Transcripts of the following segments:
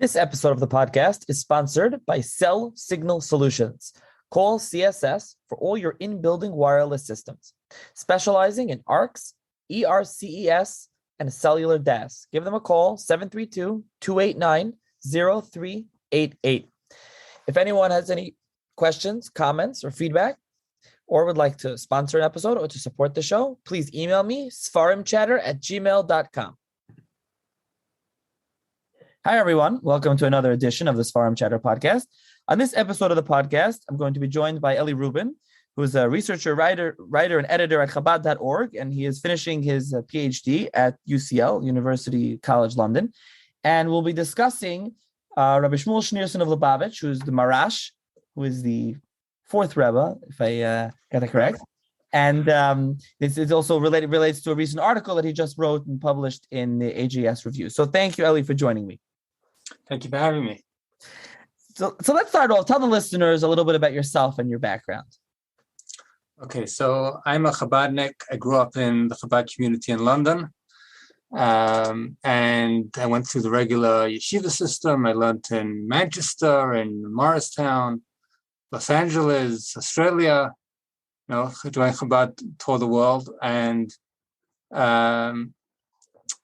This episode of the podcast is sponsored by Cell Signal Solutions. Call CSS for all your in-building wireless systems, specializing in ARCs, ERCES, and cellular DAS. Give them a call, 732-289-0388. If anyone has any questions, comments, or feedback, or would like to sponsor an episode or to support the show, please email me, sfarimchatter@gmail.com. Hi, everyone. Welcome to another edition of the Sfarim Chatter podcast. On this episode of the podcast, I'm going to be joined by Eli Rubin, who is a researcher, writer, and editor at Chabad.org, and he is finishing his PhD at UCL, University College London. And we'll be discussing Rabbi Shmuel Schneerson of Lubavitch, who is the Maharash, who is the fourth Rebbe, if I got it correct. And this is also relates to a recent article that he just wrote and published in the AJS Review. So thank you, Eli, for joining me. Thank you for having me. So let's start off. Tell the listeners a little bit about yourself and your background. Okay, so I'm a Chabadnik. I grew up in the Chabad community in London. And I went through the regular yeshiva system. I learned in Manchester, in Morristown, Los Angeles, Australia. Joined Chabad, toured the world. And while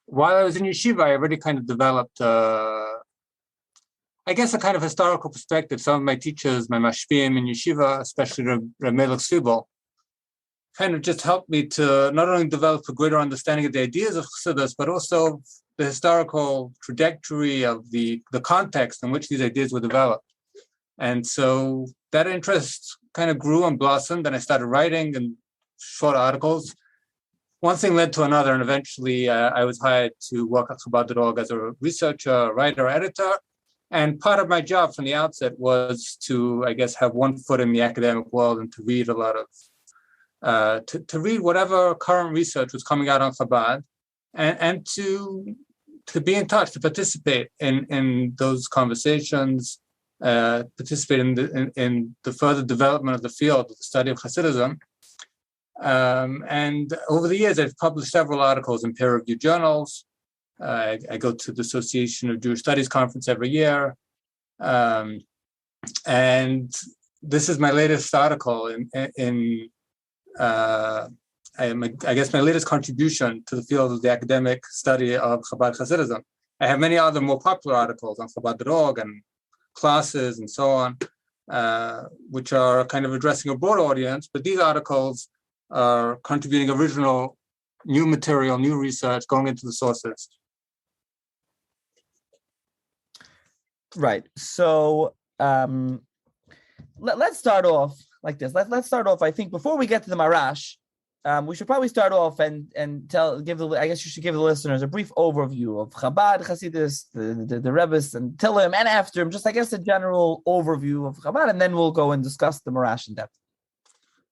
I was in yeshiva, I already kind of developed a kind of historical perspective. Some of my teachers, my mashpiyim in yeshiva, especially Reb Melech Sibel, kind of just helped me to not only develop a greater understanding of the ideas of Chassidus, but also the historical trajectory of the context in which these ideas were developed. And so that interest kind of grew and blossomed, and I started writing and short articles. One thing led to another, and eventually I was hired to work at Chabad.org as a researcher, writer, editor. And part of my job from the outset was to, have one foot in the academic world and to read a lot of, to read whatever current research was coming out on Chabad, and to be in touch, to participate in those conversations, participate in the further development of the field of the study of Hasidism. And over the years, I've published several articles in peer-reviewed journals. I go to the Association of Jewish Studies conference every year. And this is my latest article my latest contribution to the field of the academic study of Chabad Hasidism. I have many other more popular articles on Chabad.org and classes and so on, which are kind of addressing a broad audience, but these articles are contributing original, new material, new research, going into the sources. Right. So let's start off like this. Let's start off. I think before we get to the Maharash, we should probably start off and you should give the listeners a brief overview of Chabad, Hasidus, the Rebbes, and Tillim, and after him, just a general overview of Chabad, and then we'll go and discuss the Maharash in depth.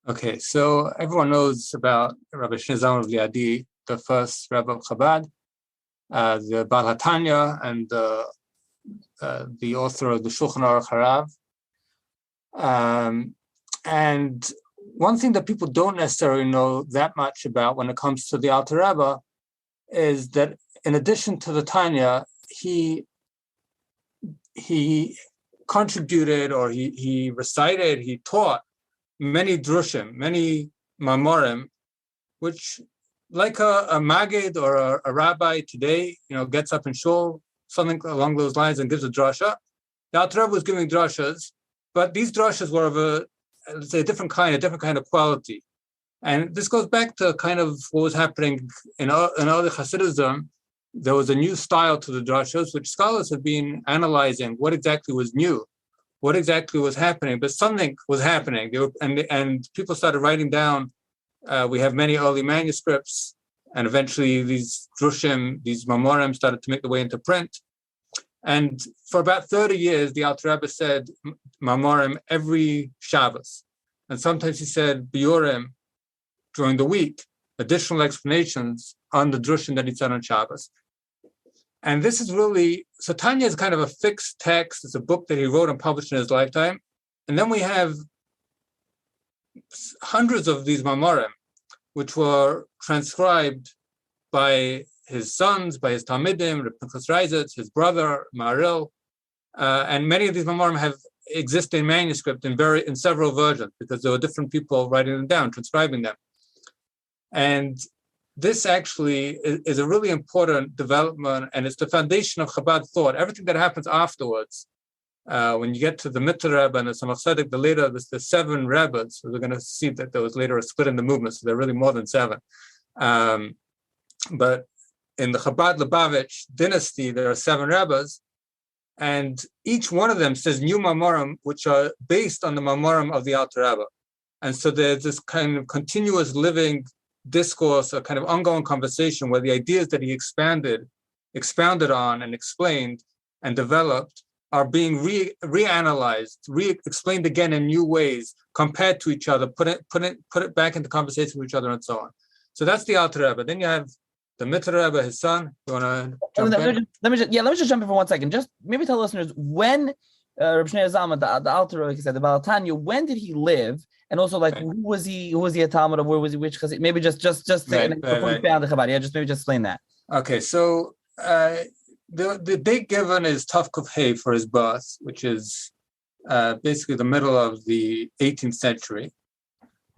Okay, so everyone knows about Rabbi Shmuel of Lubavitch, the first Rebbe of Chabad, the Baal HaTanya, and the author of the Shulchan Aruch Harav. And one thing that people don't necessarily know that much about when it comes to the Alter Rebbe is that in addition to the Tanya, he contributed, or he recited, he taught many drushim, many mamorim, which, like a magid or a rabbi today, gets up in shul, something along those lines, and gives a drasha. The Alter Rebbe was giving drashas, but these drashas were of a different kind of quality. And this goes back to kind of what was happening in early Hasidism. There was a new style to the drashas, which scholars have been analyzing what exactly was new, what exactly was happening, but something was happening. And people started writing down. We have many early manuscripts, and eventually these drushim, these mamorim, started to make their way into print. And for about 30 years, the Alter Rebbe said mamorim every Shabbos. And sometimes he said biurim during the week, additional explanations on the drushim that he said on Shabbos. And this is really, so Tanya is kind of a fixed text. It's a book that he wrote and published in his lifetime. And then we have hundreds of these mamorim, which were transcribed by his sons, by his Talmidim, Pinchas Reisitz, his brother, Maharil, And many of these Mamorim have exist in manuscript in several versions, because there were different people writing them down, transcribing them. And this actually is a really important development, and it's the foundation of Chabad thought. Everything that happens afterwards, when you get to the Mitzvah Rebbe and the Zemach Zedek, the 7 Rebbes, so we're going to see that there was later a split in the movement, so there are really more than 7. But in the Chabad Lubavitch dynasty, there are 7 Rebbes, and each one of them says new Mamorim, which are based on the Mamorim of the Alter Rebbe. And so there's this kind of continuous living discourse, a kind of ongoing conversation where the ideas that he expounded on and explained and developed are being reanalyzed, re-explained again in new ways, compared to each other, put it back into conversation with each other, and so on. So that's the Alter Rebbe. Then you have the Mitzvah Rebbe, his son. You want to jump in? Let me just jump in for 1 second. Just maybe tell listeners when Rabbi Schneerson, the Alter Rebbe, like you said, the Baal Tanya, when did he live? And also, like, who was he a Talmud of? Where was he? Which? Because maybe just say before you found the Chabad. Yeah, just explain that. Okay, so the date given is Tav Kuf Hey for his birth, which is basically the middle of the 18th century,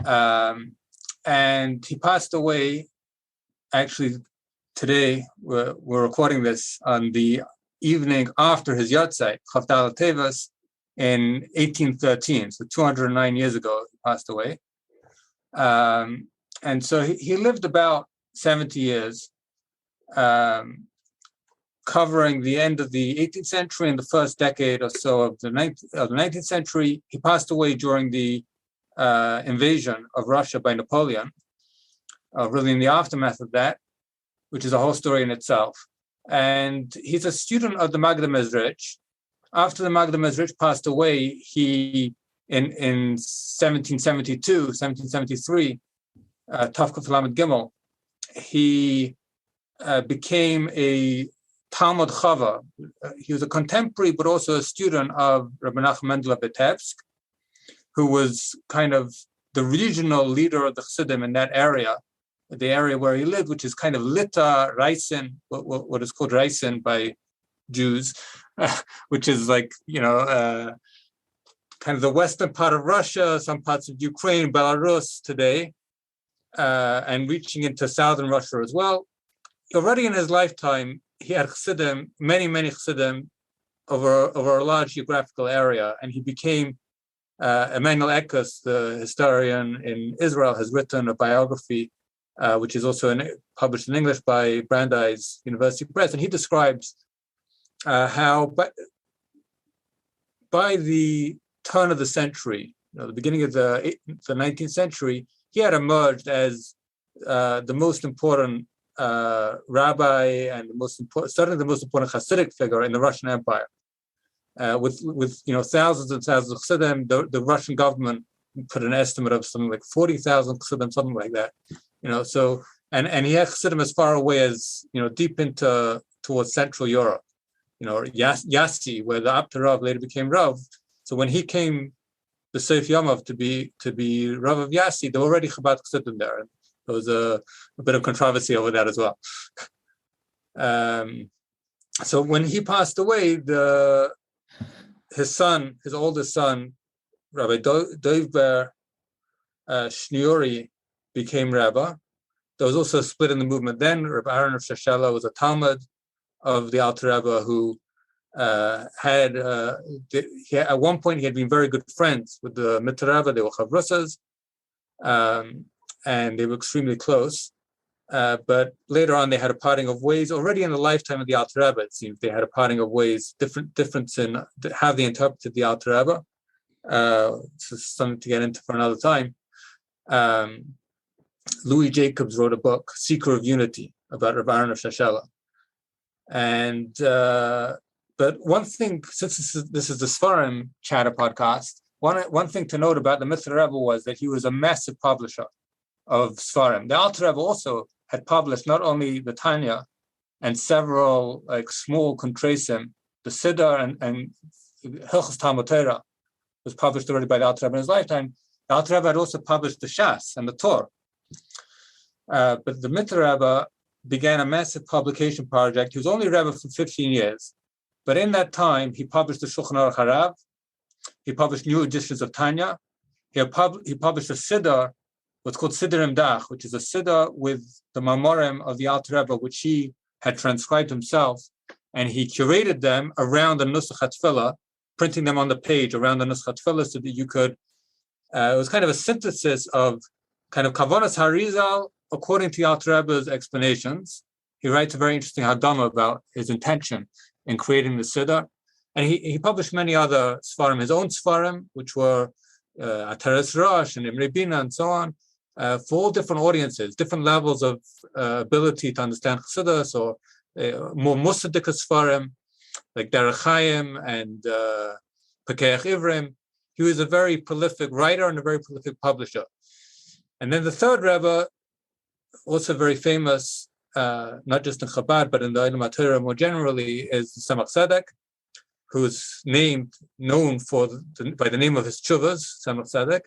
and he passed away. Actually, today we're recording this on the evening after his Yahrzeit, Chavdal Tevas, in 1813, so 209 years ago, he passed away. And so he lived about 70 years, covering the end of the 18th century and the first decade or so of the 19th century. He passed away during the invasion of Russia by Napoleon, really in the aftermath of that, which is a whole story in itself. And he's a student of the Magda Mezrich. After the Magda Mezrich passed away, he, in 1772, 1773, Tav Kuf Lamed Gimel, he became a Talmud Chava. He was a contemporary, but also a student of Rabbi Nachman Mendel of Vitebsk, who was kind of the regional leader of the Chassidim in that area, the area where he lived, which is kind of Lita, Reisin, what is called Reisin by Jews, which is like, kind of the western part of Russia, some parts of Ukraine, Belarus today, and reaching into southern Russia as well. Already in his lifetime, he had Chassidim, many Chassidim, over a large geographical area, and he became, Emanuel Eckes, the historian in Israel, has written a biography, which is also published in English by Brandeis University Press, and he describes how by the turn of the century, the beginning of the 19th century, he had emerged as the most important rabbi and certainly the most important Hasidic figure in the Russian Empire. With thousands and thousands of Chassidim, the Russian government put an estimate of something like 40,000 Chassidim, something like that. So and he had Chassidim as far away as deep into towards Central Europe. Yassi, where the Abter Rav later became Rav. So when he came, the Seif Yomov to be Rav of Yassi, there were already Chabad Chassidim there. And there was a bit of controversy over that as well. So when he passed away, his oldest son, Rabbi Dovber Shneuri, became Rabbi. There was also a split in the movement then. Rabbi Aaron of Shashela was a Talmud of the Alter Rebbe who at one point he had been very good friends with the Mitzvah Rebbe. They were chavrusas, and they were extremely close. But later on, they had a parting of ways. Already in the lifetime of the Alter Rebbe, it seems they had a parting of ways, difference in how they interpreted the Alter Rebbe. This is something to get into for another time. Louis Jacobs wrote a book, Seeker of Unity, about Rabbi Aaron of Shashela. And but one thing, since this is the Sfarim Chatter podcast, one thing to note about the Mitzvah Rebbe was that he was a massive publisher of Sfarim. The Alter Rebbe also had published not only the Tanya and several small Kontresim, the Siddur and Hilchos Talmud Torah was published already by the Alter Rebbe in his lifetime. The Alter Rebbe had also published the Shas and the Torah. But the Mitzvah Rebbe began a massive publication project. He was only Rebbe for 15 years, But in that time, he published the Shulchan Aruch Harav. He published new editions of Tanya. He published a Siddur, what's called Siddur Imdach, which is a Siddur with the Mamorim of the Alter Rebbe, which he had transcribed himself, and he curated them around the Nusach HaTfilah, printing them on the page around the Nusach HaTfilah so that you could, it was kind of a synthesis of kind of Kavanas Harizal according to the Alter Rebbe's explanations. He writes a very interesting Hadama about his intention in creating the Siddur. And he published many other Sfarim, his own Sfarim, which were Ataras Rosh and Imre Bina and so on, for all different audiences, different levels of ability to understand Chassidus, or more Musadik Sfarim, like Derech Chaim and Pekeach Ivrim. He was a very prolific writer and a very prolific publisher. And then the third Rebbe, also very famous, not just in Chabad, but in the Ilum HaTorah more generally, is Zemach Zedek, who's known by the name of his tshuvas, Zemach Zedek,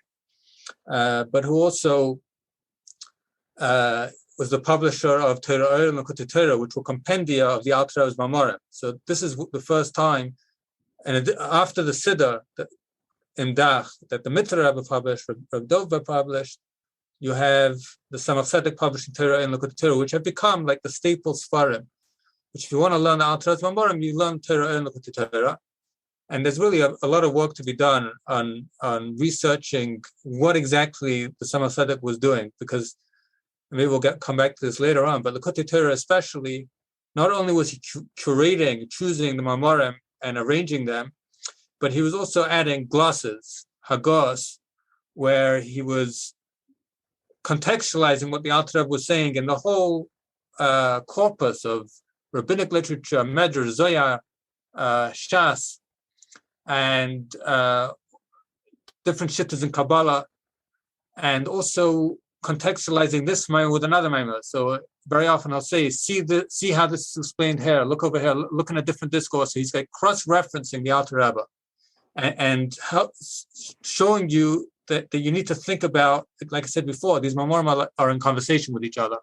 but who also was the publisher of Torah and Torah, which were compendia of the Alter Rebbe's Mamorim. So this is the first time, and after the Siddur in Dach that the Mitzvah Rebbe published, Reb Dov published, you have the Zemach Zedek publishing Torah and Torah, which have become like the staple Sfarim. Which, if you want to learn the Alter Rebbe's Mamorim, you learn Torah and Torah. And there's really a lot of work to be done on researching what exactly the Zemach Zedek was doing, because maybe we'll come back to this later on, but the Torah especially, not only was he curating, choosing the Mamorim and arranging them, but he was also adding glosses, hagos, where he was contextualizing what the Alter Rebbe was saying in the whole corpus of rabbinic literature, Medrash, Zohar, Shas, and different shittas in Kabbalah, and also contextualizing this Maimon with another Maimon. So very often I'll say, see how this is explained here, look over here, look in a different discourse. So he's like cross-referencing the Alter Rebbe and showing you that you need to think about, like I said before, these Mamorim are in conversation with each other.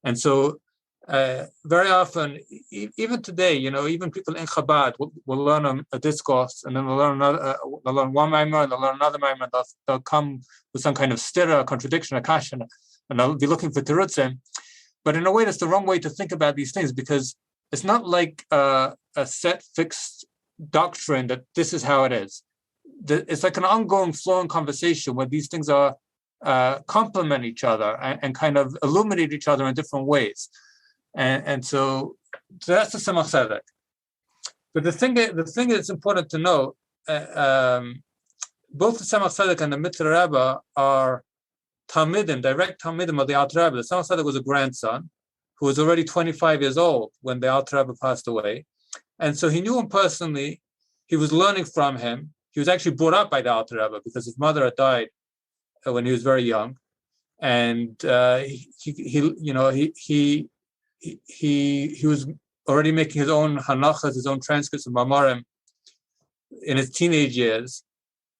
And so very often, even today, even people in Chabad will learn a discourse, and then they'll learn one Maimon, and they'll learn another Maimon. They'll come with some kind of stira, a contradiction, a kasha, and they'll be looking for terutzim. But in a way, that's the wrong way to think about these things, because it's not like a set, fixed doctrine that this is how it is. It's like an ongoing, flowing conversation where these things are complement each other and kind of illuminate each other in different ways. And so that's the Zemach Zedek. But the thing that's important to know, both the Zemach Zedek and the Mitzvah Rebbe are Talmidim, direct Talmidim of the Alter Rebbe. The Zemach Zedek was a grandson who was already 25 years old when the Alter Rebbe passed away. And so he knew him personally. He was learning from him. He was actually brought up by the Alter Rebbe because his mother had died when he was very young. And he was already making his own hanachas, his own transcripts of Mamorim in his teenage years.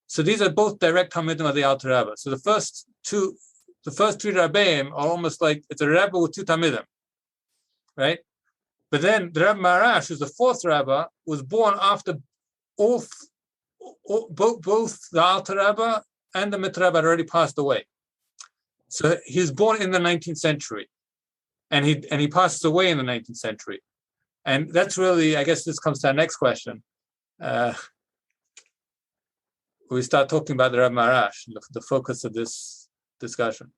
So these are both direct Talmidim of the Alter Rebbe. So the first three Rabbeim are almost like it's a Rebbe with two Talmidim, right? But then the Rebbe Maharash, who's the fourth Rebbe, was born after both the Alter Rebbe and the Mitzvah Rebbe had already passed away. So he was born in the 19th century. And he passes away in the 19th century. And that's really, I guess this comes to our next question. We start talking about the Rebbe Maharash, the focus of this discussion.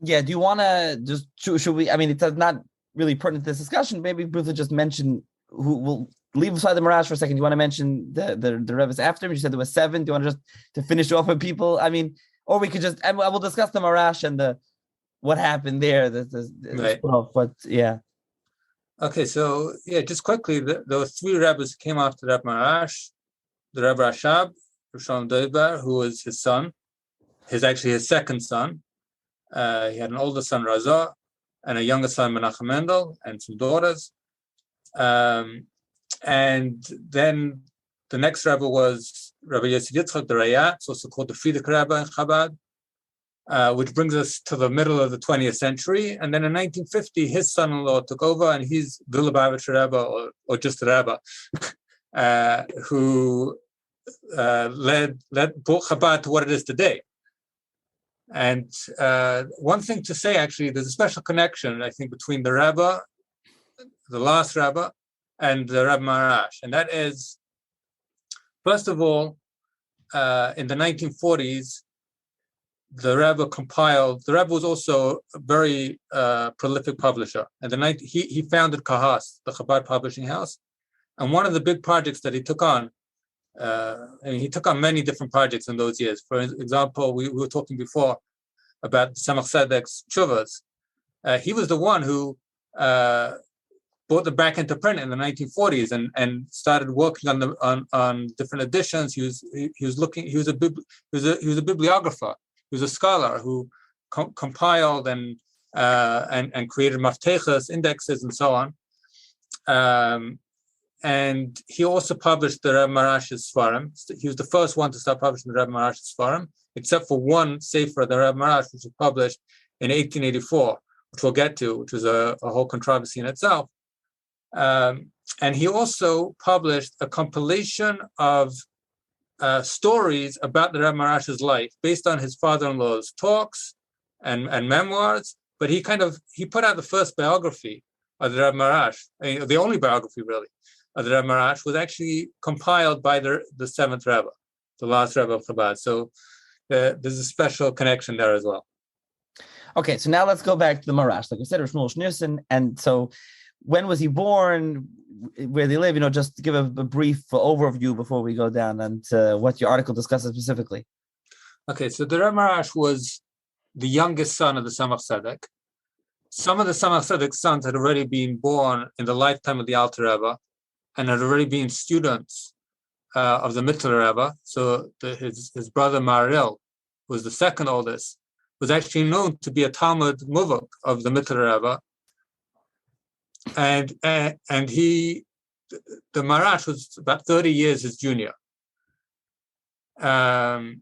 Yeah, do you want to just, should we, I mean, it's not really pertinent to this discussion. Maybe briefly just mention who will leave aside the Maharash for a second. Do you want to mention the Rebbe's after him? You said there were 7. Do you want to just to finish off with people? I mean, or we could just, and we'll discuss the Maharash and what happened there. Right. But yeah. Okay, so yeah, just quickly, there were 3 Rebbes who came after Rebbe Maharash. The Rebbe Rashab, Rishon Doiber, who was his son, his second son. He had an older son, Razah, and a younger son, Menachem Mendel, and some daughters. And then the next Rebbe was Rabbi Yosef Yitzchak, the Rayat, it's also called the Frierdiker Rebbe in Chabad, which brings us to the middle of the 20th century. And then in 1950, his son-in-law took over, and he's the Lubavitch Rebbe, or just the Rebbe. who led Chabad to what it is today. And one thing to say, actually, there's a special connection, I think, between the Rebbe, the last Rebbe, and the Rebbe Maharash. And that is, first of all, in the 1940s, the Rebbe was also a very prolific publisher. And he founded Kahas, the Chabad publishing house. And one of the big projects that he took on, he took on many different projects in those years. For example, we were talking before about Zemach Zedek's Tshuvas. He was the one who brought them back into print in the 1940s and started working on different editions. He was a bibliographer. He was a scholar who compiled and created maftechas, indexes, and so on. And he also published the Rebbe Maharash's Sfarim. He was the first one to start publishing the Rebbe Maharash's Sfarim, except for one sefer, the Rebbe Maharash, which was published in 1884, which we'll get to, which was a whole controversy in itself. And he also published a compilation of stories about the Rebbe Maharash's life based on his father-in-law's talks and memoirs. But he put out the first biography of the Rebbe Maharash, the only biography really of the Rebbe Maharash, was actually compiled by the seventh Rebbe, the last Rebbe of Chabad. So there's a special connection there as well. Okay, so now let's go back to the Maharash. Like I said, Rabbi Shmuel Schneerson, and so when was he born? Where they live? Just to give a brief overview before we go down and what your article discusses specifically. Okay, so the Rebbe Maharash was the youngest son of the Zemach Zedek. Some of the Zemach Zedek's sons had already been born in the lifetime of the Alter Rebbe and had already been students of the Mittler Rebbe. So his brother Maharil, who was the second oldest, was actually known to be a Talmud Muvak of the Mittler Rebbe. And the Maharash was about 30 years his junior. And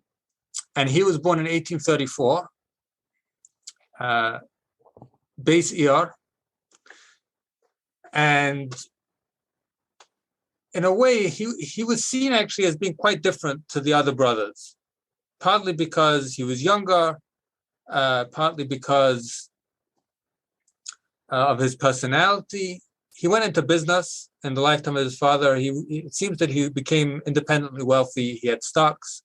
he was born in 1834, Beis Iyar. And in a way, he was seen actually as being quite different to the other brothers, partly because he was younger, partly because of his personality. He went into business in the lifetime of his father. It seems that he became independently wealthy. He had stocks.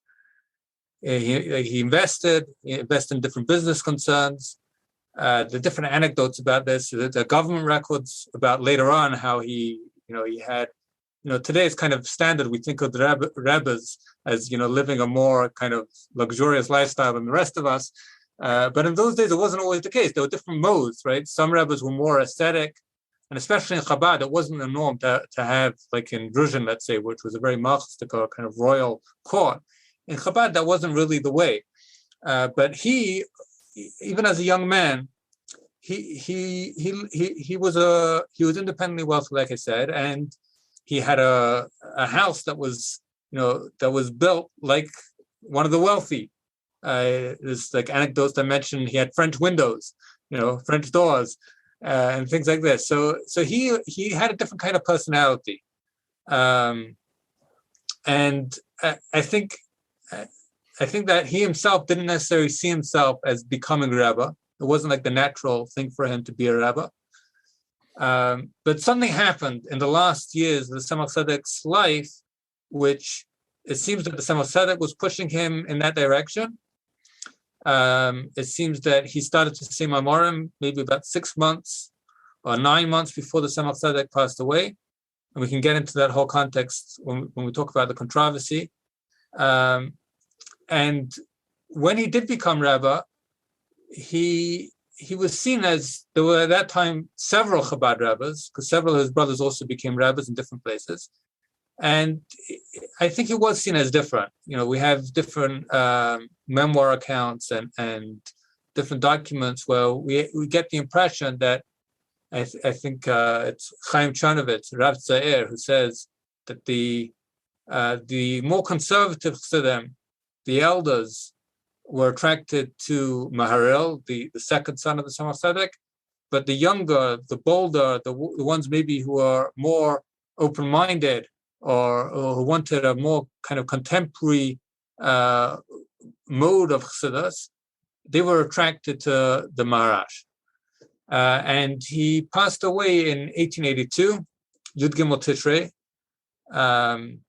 He invested in different business concerns. The different anecdotes about this, the government records about later on how he had, today it's kind of standard. We think of the Rebbes as, living a more kind of luxurious lifestyle than the rest of us. But in those days, it wasn't always the case. There were different modes, right? Some Rebbes were more ascetic, and especially in Chabad, it wasn't the norm to have, like in Gruzhin, let's say, which was a very machistic or kind of royal court. In Chabad, that wasn't really the way. But he, even as a young man, he was independently wealthy, like I said, and he had a house that was built like one of the wealthy. There's like anecdotes that mention he had French windows, French doors, and things like this. So he had a different kind of personality, and I think that he himself didn't necessarily see himself as becoming a Rebbe. It wasn't like the natural thing for him to be a Rebbe. But something happened in the last years of the Zemach Zedek's life, which it seems that the Zemach Zedek was pushing him in that direction. It seems that he started to say Mamorim maybe about 6 months or 9 months before the Zemach Zedek passed away. And we can get into that whole context when we talk about the controversy. And when he did become Rebbe, he was seen as, there were at that time several Chabad Rebbes, because several of his brothers also became Rebbes in different places. And I think he was seen as different. We have different memoir accounts and different documents where we get the impression that I think it's Chaim Chanovitz, Rav Tzair, who says that the more conservative Chassidim, the elders, were attracted to Maharil, the second son of the Zemach Zedek, but the younger, the bolder, the ones maybe who are more open-minded or who wanted a more kind of contemporary mode of Chassidus, they were attracted to the Maharash. And he passed away in 1882, Yud Gimel Tishrei. And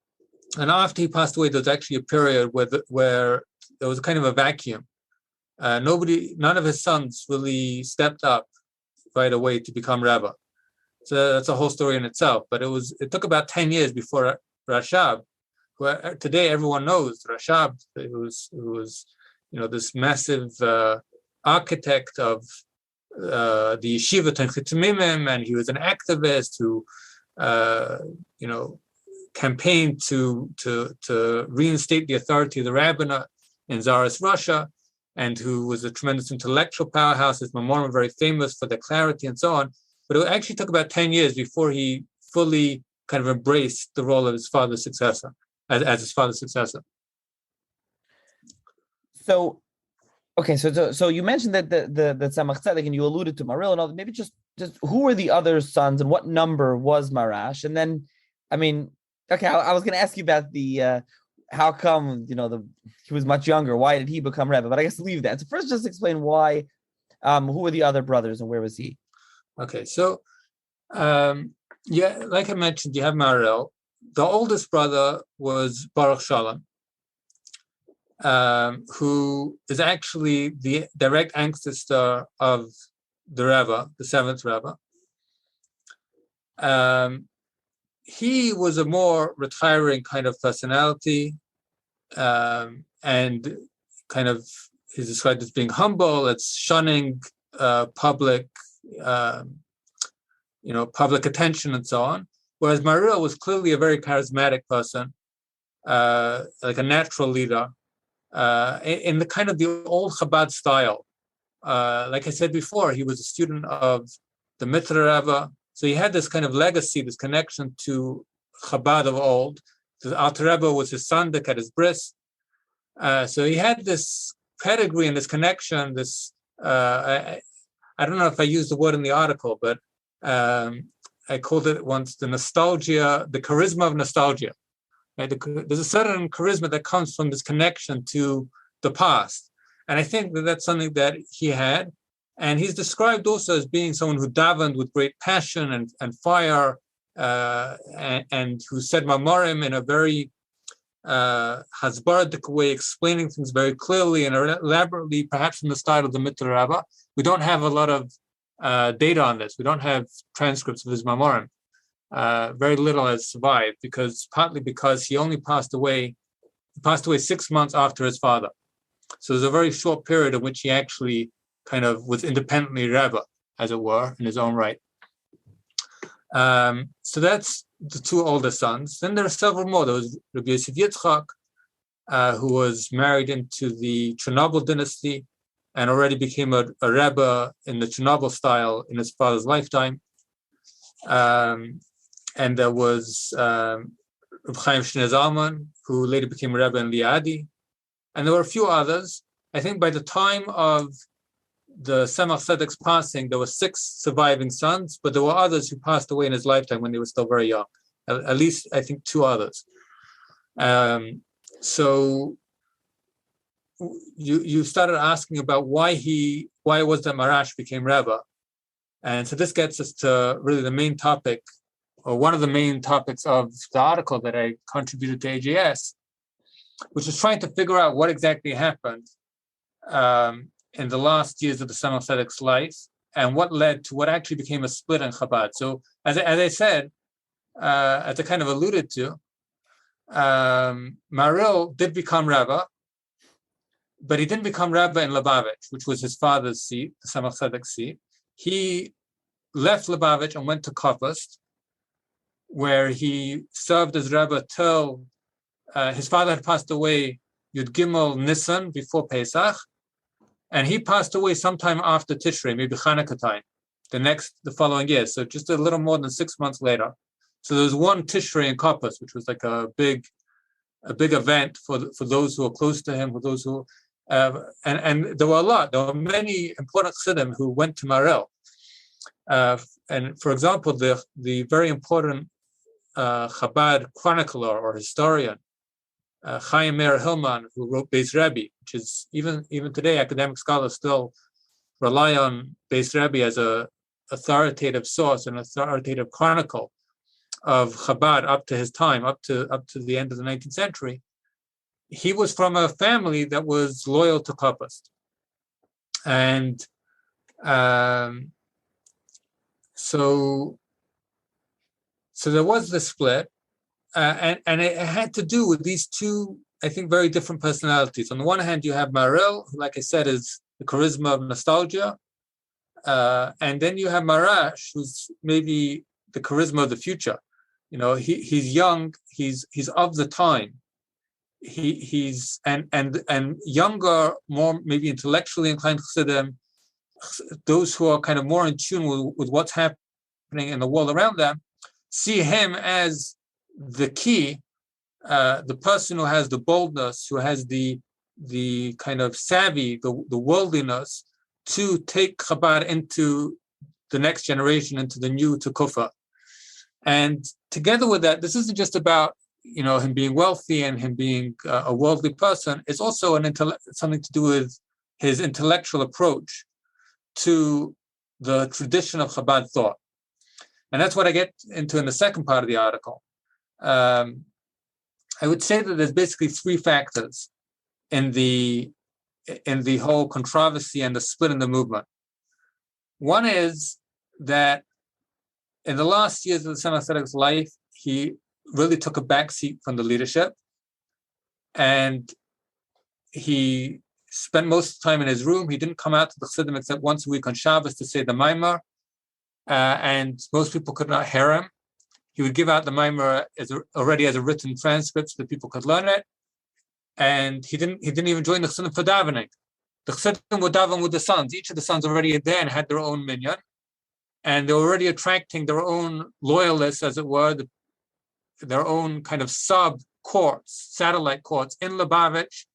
after he passed away, there was actually a period where there was kind of a vacuum. None of his sons really stepped up right away to become Rebbe. So that's a whole story in itself. But it took about 10 years before Rashab, who today everyone knows, Rashab, who was this massive architect of the yeshiva Tanchit Mimim, and he was an activist who campaigned to reinstate the authority of the rabbinate in Tsarist Russia, and who was a tremendous intellectual powerhouse. His memoirs are very famous for their clarity and so on. But it actually took about 10 years before he fully kind of embraced the role of his father's successor, as his father's successor. So you mentioned that the Zemach Zedek, and you alluded to Maharil and all. Maybe just who were the other sons, and what number was Maharash? And then, I was going to ask you about the how come he was much younger. Why did he become Rebbe? But I guess leave that. So first, just explain why. Who were the other brothers, and where was he? Okay, so like I mentioned, you have Maharil. The oldest brother was Baruch Shalom, who is actually the direct ancestor of the Rebbe, the seventh Rebbe. He was a more retiring kind of personality, and kind of he's described as being humble. It's shunning public attention and so on. Whereas Maharil was clearly a very charismatic person, like a natural leader, in the kind of the old Chabad style. Like I said before, he was a student of the Mitra Rebbe, so he had this kind of legacy, this connection to Chabad of old. The Alter Rebbe was his son that had his bris. So he had this pedigree and this connection, this I don't know if I used the word in the article, but I called it once the nostalgia, the charisma of nostalgia. Right? There's a certain charisma that comes from this connection to the past. And I think that that's something that he had. And he's described also as being someone who davened with great passion and fire, and who said Mamorim in a very Hasbaradik way, explaining things very clearly and elaborately, perhaps in the style of the Mitra Rabbah. We don't have a lot of data on this. We don't have transcripts of his Mamorim. Very little has survived, partly because he only passed away 6 months after his father. So there's a very short period in which he actually kind of was independently Rebbe, as it were, in his own right. So that's the two older sons. Then there are several more. There was Rabbi Yosef Yitzchak, who was married into the Chernobyl dynasty and already became a Rebbe in the Chernobyl style in his father's lifetime. And there was Reb Chaim Shnei Zalman, who later became a Rebbe in Liadi. And there were a few others. I think by the time of the Zemach Zedek's passing, there were 6 surviving sons, but there were others who passed away in his lifetime when they were still very young. At least, I think, 2 others. So you started asking about why it was that Maharash became Rebbe. And so this gets us to really the main topic, or one of the main topics of the article that I contributed to AJS, which is trying to figure out what exactly happened in the last years of the Zemach Zedek's life, and what led to what actually became a split in Chabad. So, as I said, as I kind of alluded to, Maharil did become Rebbe, but he didn't become Rebbe in Lubavitch, which was his father's seat, the Zemach Zedek's seat. He left Lubavitch and went to Kovast, where he served as Rebbe till his father had passed away Yud Gimel Nisan, before Pesach, and he passed away sometime after Tishrei, maybe Chanukah time, the following year. So just a little more than 6 months later. So there was one Tishrei in Koppus, which was like a big event for those who were close to him, for those who, and there were a lot. There were many important chassidim who went to Maharil. And for example, the very important Chabad chronicler or historian, Chaim Meir Hillman, who wrote Beis Rebbe, which is even today academic scholars still rely on Beis Rebbe as a authoritative source, an authoritative chronicle of Chabad up to his time, up to the end of the 19th century. He was from a family that was loyal to Chabad, and so there was the split, and it had to do with these two, I think, very different personalities. On the one hand, you have Maharil, who, like I said, is the charisma of nostalgia, and then you have Maharash, who's maybe the charisma of the future. You know, he's young, he's of the time. He's younger, more maybe intellectually inclined Chassidim, those who are kind of more in tune with what's happening in the world around them, see him as the key, the person who has the boldness, who has the kind of savvy, the worldliness to take Chabad into the next generation, into the new Tekufa. And together with that, this isn't just about him being wealthy and him being a worldly person. It's also something to do with his intellectual approach to the tradition of Chabad thought. And that's what I get into in the second part of the article. I would say that there's basically three factors in the whole controversy and the split in the movement. One is that in the last years of the Zemach Zedek's life, he really took a backseat from the leadership, and he spent most of the time in his room. He didn't come out to the Chassidim except once a week on Shabbos to say the Maimar, and most people could not hear him. He would give out the Maimar already as a written transcript so that people could learn it, and he didn't even join the Chassidim for davening. The Chassidim would daven with the sons. Each of the sons already there and had their own minyan, and they were already attracting their own loyalists, as it were, their own kind of sub-courts, satellite courts in Lubavitch,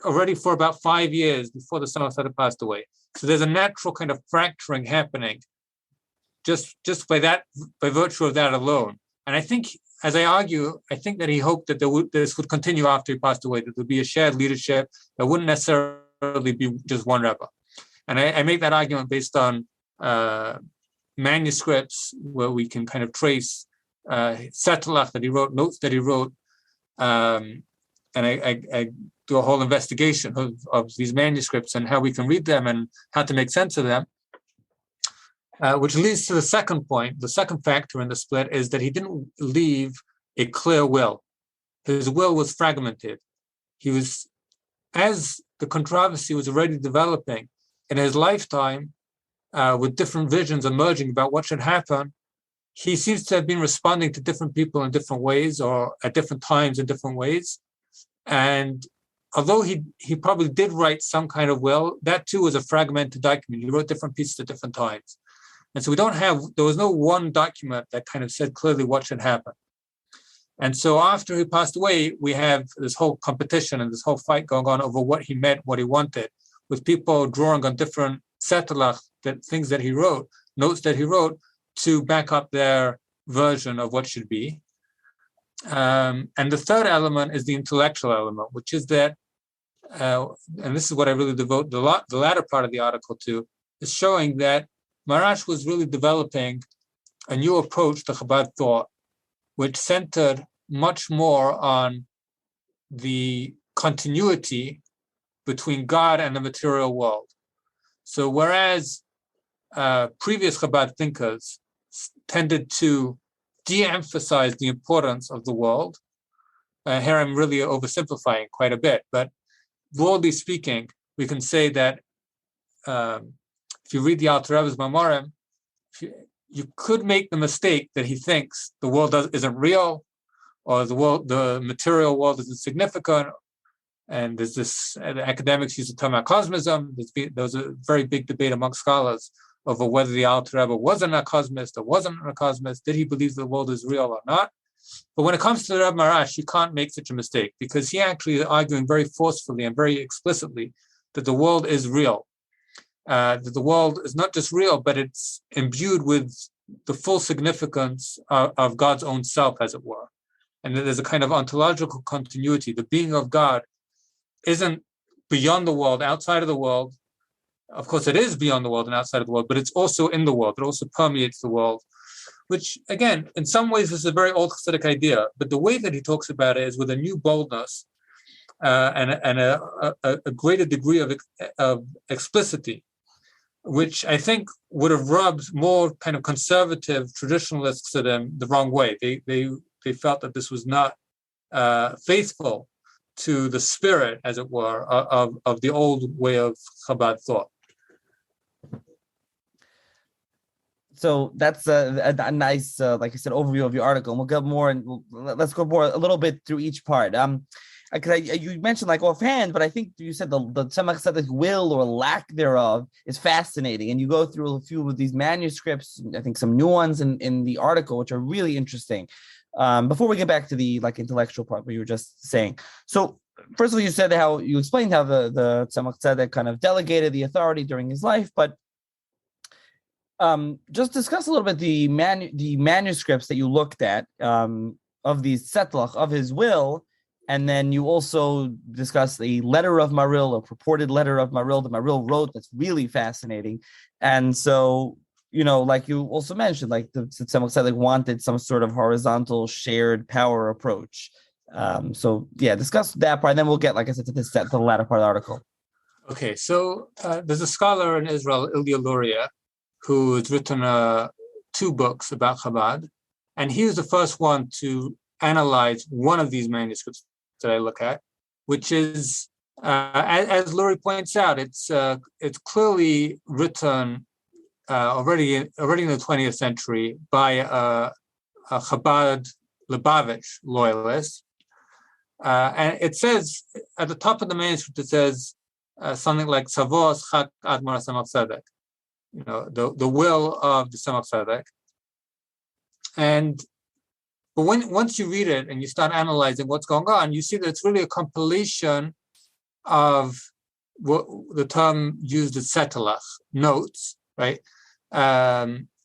already for about 5 years before the Zemach Zedek passed away. So there's a natural kind of fracturing happening just by virtue of that alone. And I think, as I argue, I think that he hoped that this would continue after he passed away, that there would be a shared leadership that wouldn't necessarily be just one Rebbe. And I make that argument based on manuscripts where we can kind of trace Setelach that he wrote, notes that he wrote, and I do a whole investigation of these manuscripts and how we can read them and how to make sense of them, which leads to the second point. The second factor in the split is that he didn't leave a clear will. His will was fragmented. He was, as the controversy was already developing in his lifetime, with different visions emerging about what should happen, he seems to have been responding to different people in different ways or at different times in different ways. And although he probably did write some kind of will, that too was a fragmented document. He wrote different pieces at different times. And so there was no one document that kind of said clearly what should happen. And so after he passed away, we have this whole competition and this whole fight going on over what he meant, what he wanted, with people drawing on different setelach, things that he wrote, notes that he wrote, to back up their version of what should be. And the third element is the intellectual element, which is that, and this is what I really devote the latter part of the article to, is showing that Maharash was really developing a new approach to Chabad thought, which centered much more on the continuity between God and the material world. So whereas previous Chabad thinkers tended to de-emphasize the importance of the world, here I'm really oversimplifying quite a bit, but broadly speaking, we can say that if you read the Alter Rebbe's Mamorim, you could make the mistake that he thinks the world isn't real, or the material world isn't significant, and there's this, the academics use the term cosmism. There was a very big debate among scholars over whether the Alter Rebbe was a cosmist or wasn't a cosmist. Did he believe the world is real or not? But when it comes to the Rebbe Maharash, you can't make such a mistake, because he actually is arguing very forcefully and very explicitly that the world is real. That the world is not just real, but it's imbued with the full significance of God's own self, as it were. And there's a kind of ontological continuity. The being of God isn't beyond the world, outside of the world. Of course, it is beyond the world and outside of the world, but it's also in the world. It also permeates the world, which, again, in some ways, this is a very old Hasidic idea. But the way that he talks about it is with a new boldness and a greater degree of explicitity, which I think would have rubbed more kind of conservative traditionalists to them the wrong way. They felt that this was not faithful to the spirit, as it were, of the old way of Chabad thought. So that's a nice, like I said, overview of your article. And we'll go more, and let's go more a little bit through each part. You mentioned like offhand, but I think you said the Zemach Zedek will or lack thereof is fascinating, and you go through a few of these manuscripts. I think some new ones in the article, which are really interesting. Before we get back to the like intellectual part, what you were just saying. So first of all, you said how you explained how the Zemach Zedek kind of delegated the authority during his life, but just discuss a little bit the manuscripts that you looked at of these setlach of his will, and then you also discussed the letter of Maharil, a purported letter of Maharil that Maharil wrote that's really fascinating. And so, like you also mentioned, like the Zemach Zedek wanted some sort of horizontal shared power approach. So yeah, discuss that part, and then we'll get, like I said, to the latter part of the article. Okay, so there's a scholar in Israel, Eli Rubin, who has written 2 books about Chabad, and he was the first one to analyze one of these manuscripts that I look at, which is, as Lurie points out, it's clearly written already in the 20th century by a Chabad Lubavitch loyalist, and it says at the top of the manuscript, it says something like "Savos Chak Admar Zemach Zedek," the will of the Zemach Zedek. But once you read it and you start analyzing what's going on, you see that it's really a compilation of what the term used as setelach, notes, right?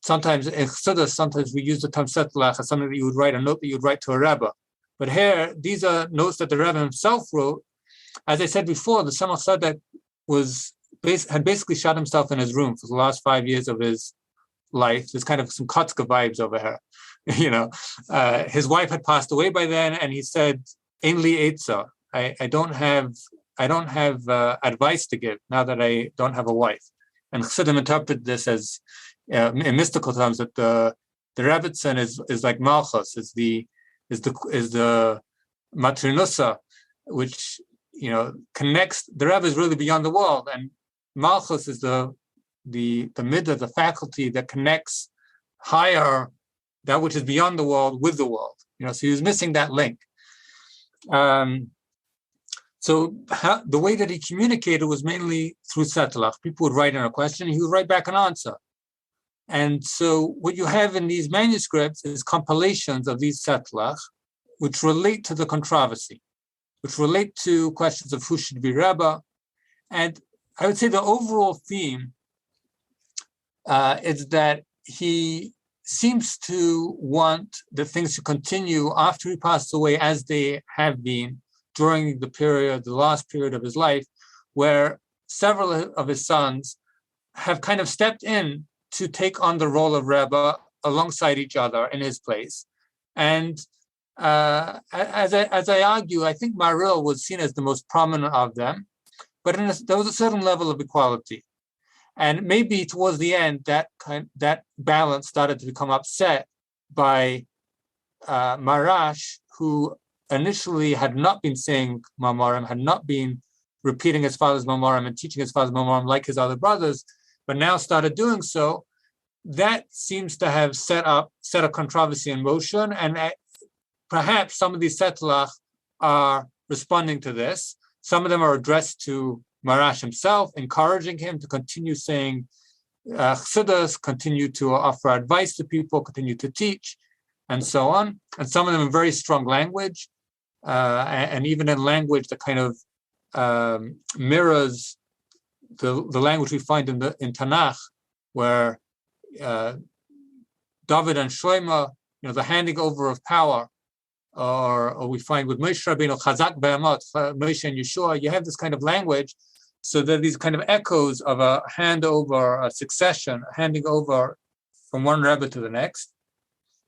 Sometimes in Chassidus, sometimes we use the term setelach as something that you would write, a note that you would write to a Rebbe. But here, these are notes that the Rebbe himself wrote. As I said before, the Zemach Zedek had basically shot himself in his room for the last 5 years of his life. There's kind of some Kotzka vibes over here. His wife had passed away by then, and he said, "Ein li etza." I don't have advice to give now that I don't have a wife. And Chassidim interpret this as, in mystical terms, that the Rebbetzin is like Malchus, is the Matrinusa, which connects. The Rebbe is really beyond the world, and Malchus is the midah, the faculty that connects higher, that which is beyond the world, with the world. So he was missing that link. So the way that he communicated was mainly through setelach. People would write in a question, and he would write back an answer. And so what you have in these manuscripts is compilations of these setelach, which relate to the controversy, which relate to questions of who should be Rebbe. And I would say the overall theme is that he seems to want the things to continue after he passed away as they have been during the last period of his life, where several of his sons have kind of stepped in to take on the role of Rebbe alongside each other in his place. And as I argue, I think Maharil was seen as the most prominent of them, but there was a certain level of equality. And maybe towards the end, that balance started to become upset by Maharash, who initially had not been saying Mamarim, had not been repeating his father's Mamarim and teaching his father's Mamarim like his other brothers, but now started doing so. That seems to have set a controversy in motion, and perhaps some of these setlach are responding to this. Some of them are addressed to Maharash himself, encouraging him to continue saying Chassidus, continue to offer advice to people, continue to teach, and so on. And some of them in very strong language, and even in language that kind of mirrors the language we find in Tanakh, where David and Shlomo, the handing over of power, or we find with Moshe Rabbeinu, Chazak Be'amot, Moshe and Yeshua, you have this kind of language. So there are these kind of echoes of a handover, a succession, handing over from one Rebbe to the next.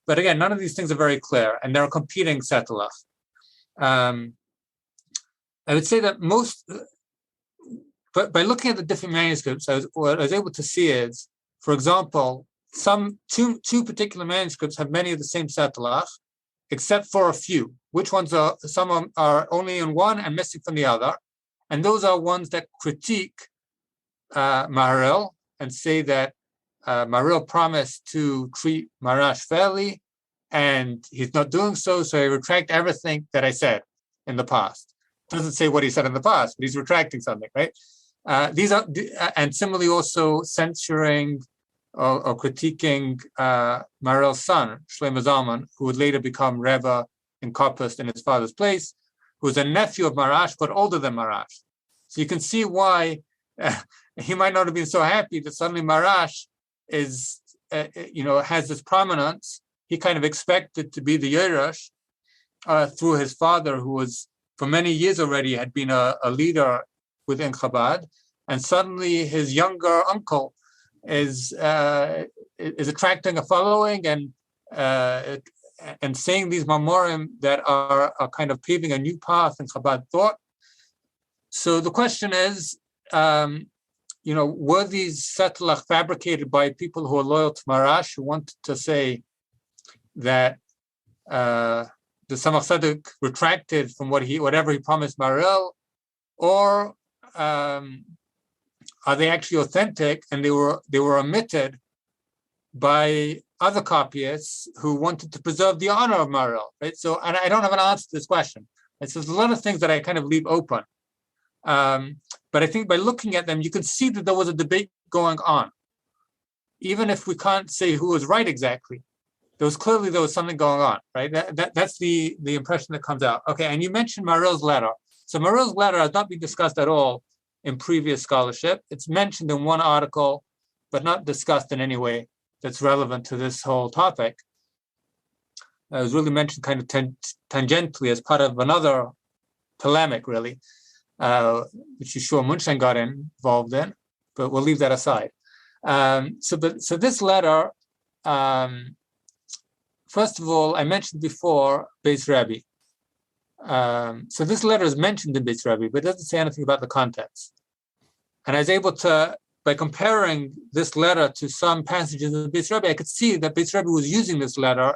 But again, none of these things are very clear, and there are competing setelach. I would say that but by looking at the different manuscripts, what I was able to see is, for example, two particular manuscripts have many of the same setelach, except for a few. Which ones are? Some are only in one and missing from the other. And those are ones that critique Maharil and say that Maharil promised to treat Maharash fairly, and he's not doing so, so I retract everything that I said in the past. Doesn't say what he said in the past, but he's retracting something, right? These are, and similarly also censuring or critiquing Maharil's son, Shlomo Zalman, who would later become Rebbe in Kopust in his father's place, who was a nephew of Maharash, but older than Maharash. So you can see why he might not have been so happy that suddenly Maharash is, has this prominence. He kind of expected to be the Yerush through his father, who was for many years already had been a leader within Chabad, and suddenly his younger uncle is attracting a following and saying these mamorim that are kind of paving a new path in Chabad thought. So the question is, were these setelach fabricated by people who are loyal to Maharash, who wanted to say that the Zemach Zedek retracted from whatever he promised Maharil, or are they actually authentic and they were omitted by other copyists who wanted to preserve the honor of Maharil, right? So, and I don't have an answer to this question. So there's a lot of things that I kind of leave open. But I think by looking at them, you can see that there was a debate going on. Even if we can't say who was right exactly, there was something going on, right? That's the impression that comes out. Okay, and you mentioned Maharil's letter. So Maharil's letter has not been discussed at all in previous scholarship. It's mentioned in one article, but not discussed in any way that's relevant to this whole topic. It was really mentioned kind of tangentially as part of another polemic, really, which Yeshua Munchen got involved in, but we'll leave that aside. So this letter, first of all, I mentioned before Beis Rabbi. So this letter is mentioned in Beis Rabbi, but it doesn't say anything about the contents. And I was able to, by comparing this letter to some passages in Beis Rabbi, I could see that Beis Rabbi was using this letter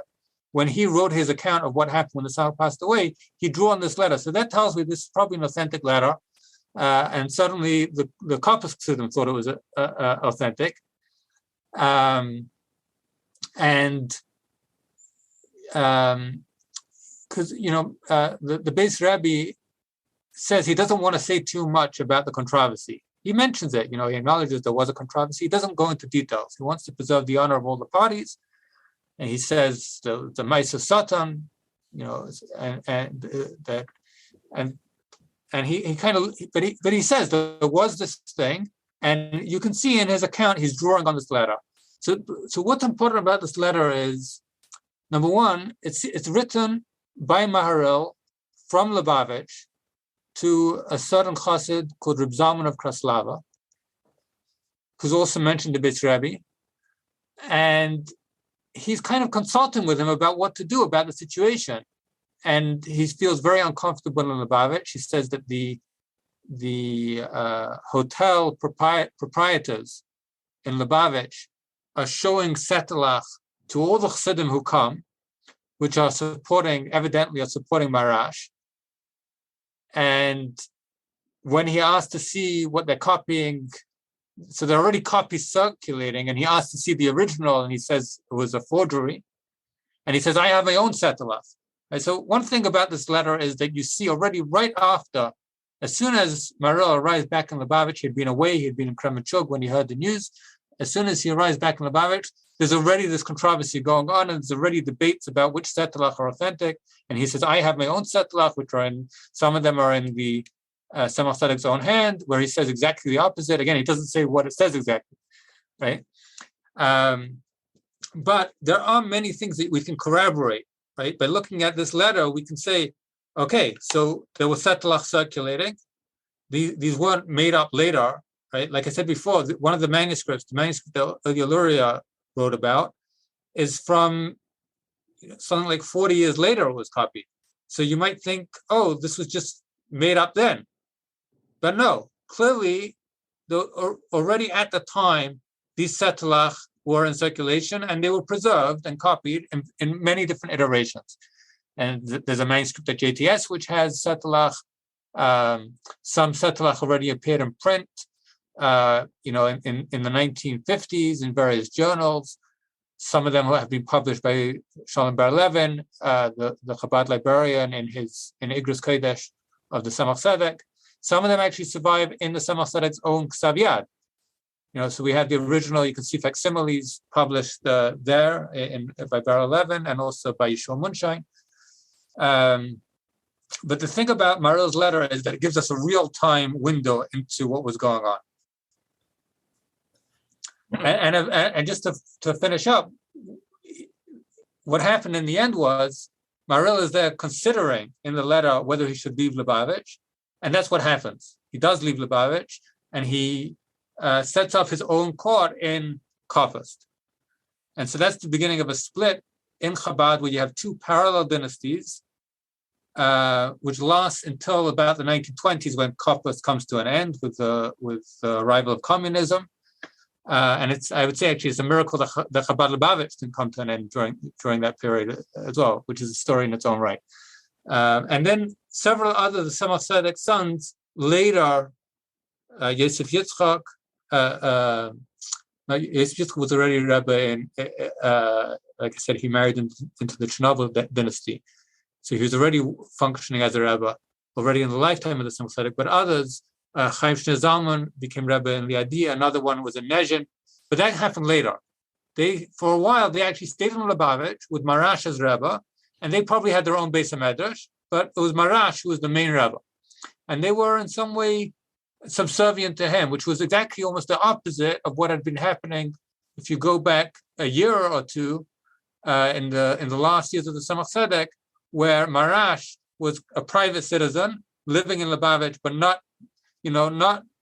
when he wrote his account of what happened when the Sar passed away. He drew on this letter. So that tells me this is probably an authentic letter. And certainly the Kopust Chassidim thought it was authentic. Because the Beis Rabbi says he doesn't want to say too much about the controversy. He mentions it, he acknowledges there was a controversy. He doesn't go into details. He wants to preserve the honor of all the parties, and he says the Maisa Satan, and he kind of, but he says there was this thing, and you can see in his account he's drawing on this letter. So what's important about this letter is, number one, it's written by Maharil from Lubavitch to a certain chassid called Reb Zalman of Kraslava, who's also mentioned in Beis Rabbi, and he's kind of consulting with him about what to do about the situation, and he feels very uncomfortable in Lubavitch. He says that the hotel proprietors in Lubavitch are showing setelach to all the chassidim who come, which are evidently supporting Maharash. And when he asked to see what they're copying, so there are already copies circulating, and he asked to see the original, and he says it was a forgery. And he says, I have my own setelach. Right, so one thing about this letter is that you see already right after, as soon as Maharil arrives back in Lubavitch, he had been away, he had been in Kremenchug when he heard the news. As soon as he arrives back in Lubavitch, there's already this controversy going on, and there's already debates about which setelach are authentic. And he says, I have my own setelach, which are some of them are in the Zemach Zedek's own hand, where he says exactly the opposite. Again, he doesn't say what it says exactly, right? But there are many things that we can corroborate, right? By looking at this letter, we can say, okay, so there was setlach circulating. These weren't made up later, right? Like I said before, one of the manuscripts, the manuscript that Eli Rubin wrote about, is from something like 40 years later it was copied. So you might think, oh, this was just made up then. But no, clearly, already at the time, these setlach were in circulation and they were preserved and copied in many different iterations. And there's a manuscript at JTS which has setlach. Some setlach already appeared in print, in the 1950s in various journals. Some of them have been published by Shalom Bar Levin, the Chabad librarian, in Igros Kodesh of the Zemach Zedek. Some of them actually survive in the Zemach Zedek's own Ksav Yad. So we have the original, you can see facsimiles published there by Bar Levin and also by Yeshua Munshain. But the thing about Maharil's letter is that it gives us a real-time window into what was going on. And just to finish up, what happened in the end was Maharil is there considering in the letter whether he should leave Lubavitch, and that's what happens. He does leave Lubavitch, and he sets up his own court in Kafist. And so that's the beginning of a split in Chabad, where you have two parallel dynasties, which lasts until about the 1920s, when Kafist comes to an end with the arrival of communism. And I would say actually it's a miracle that Chabad Lubavitch didn't come to an end during that period as well, which is a story in its own right. And then several other the Zemach Zedek sons later, Yosef Yitzchak, Yosef Yitzchak was already a Rebbe, and like I said, he married into the Chernobyl dynasty, so he was already functioning as a Rebbe already in the lifetime of the Zemach Zedek. But others. Chaim Shneur Zalman became Rebbe in Liadi. Another one was in Nezhin, but that happened later. For a while, they actually stayed in Lubavitch with Maharash as Rebbe, and they probably had their own Beis HaMedrash, but it was Maharash who was the main Rebbe. And they were in some way subservient to him, which was exactly almost the opposite of what had been happening if you go back a year or two in the last years of the Zemach Zedek, where Maharash was a private citizen living in Lubavitch, but not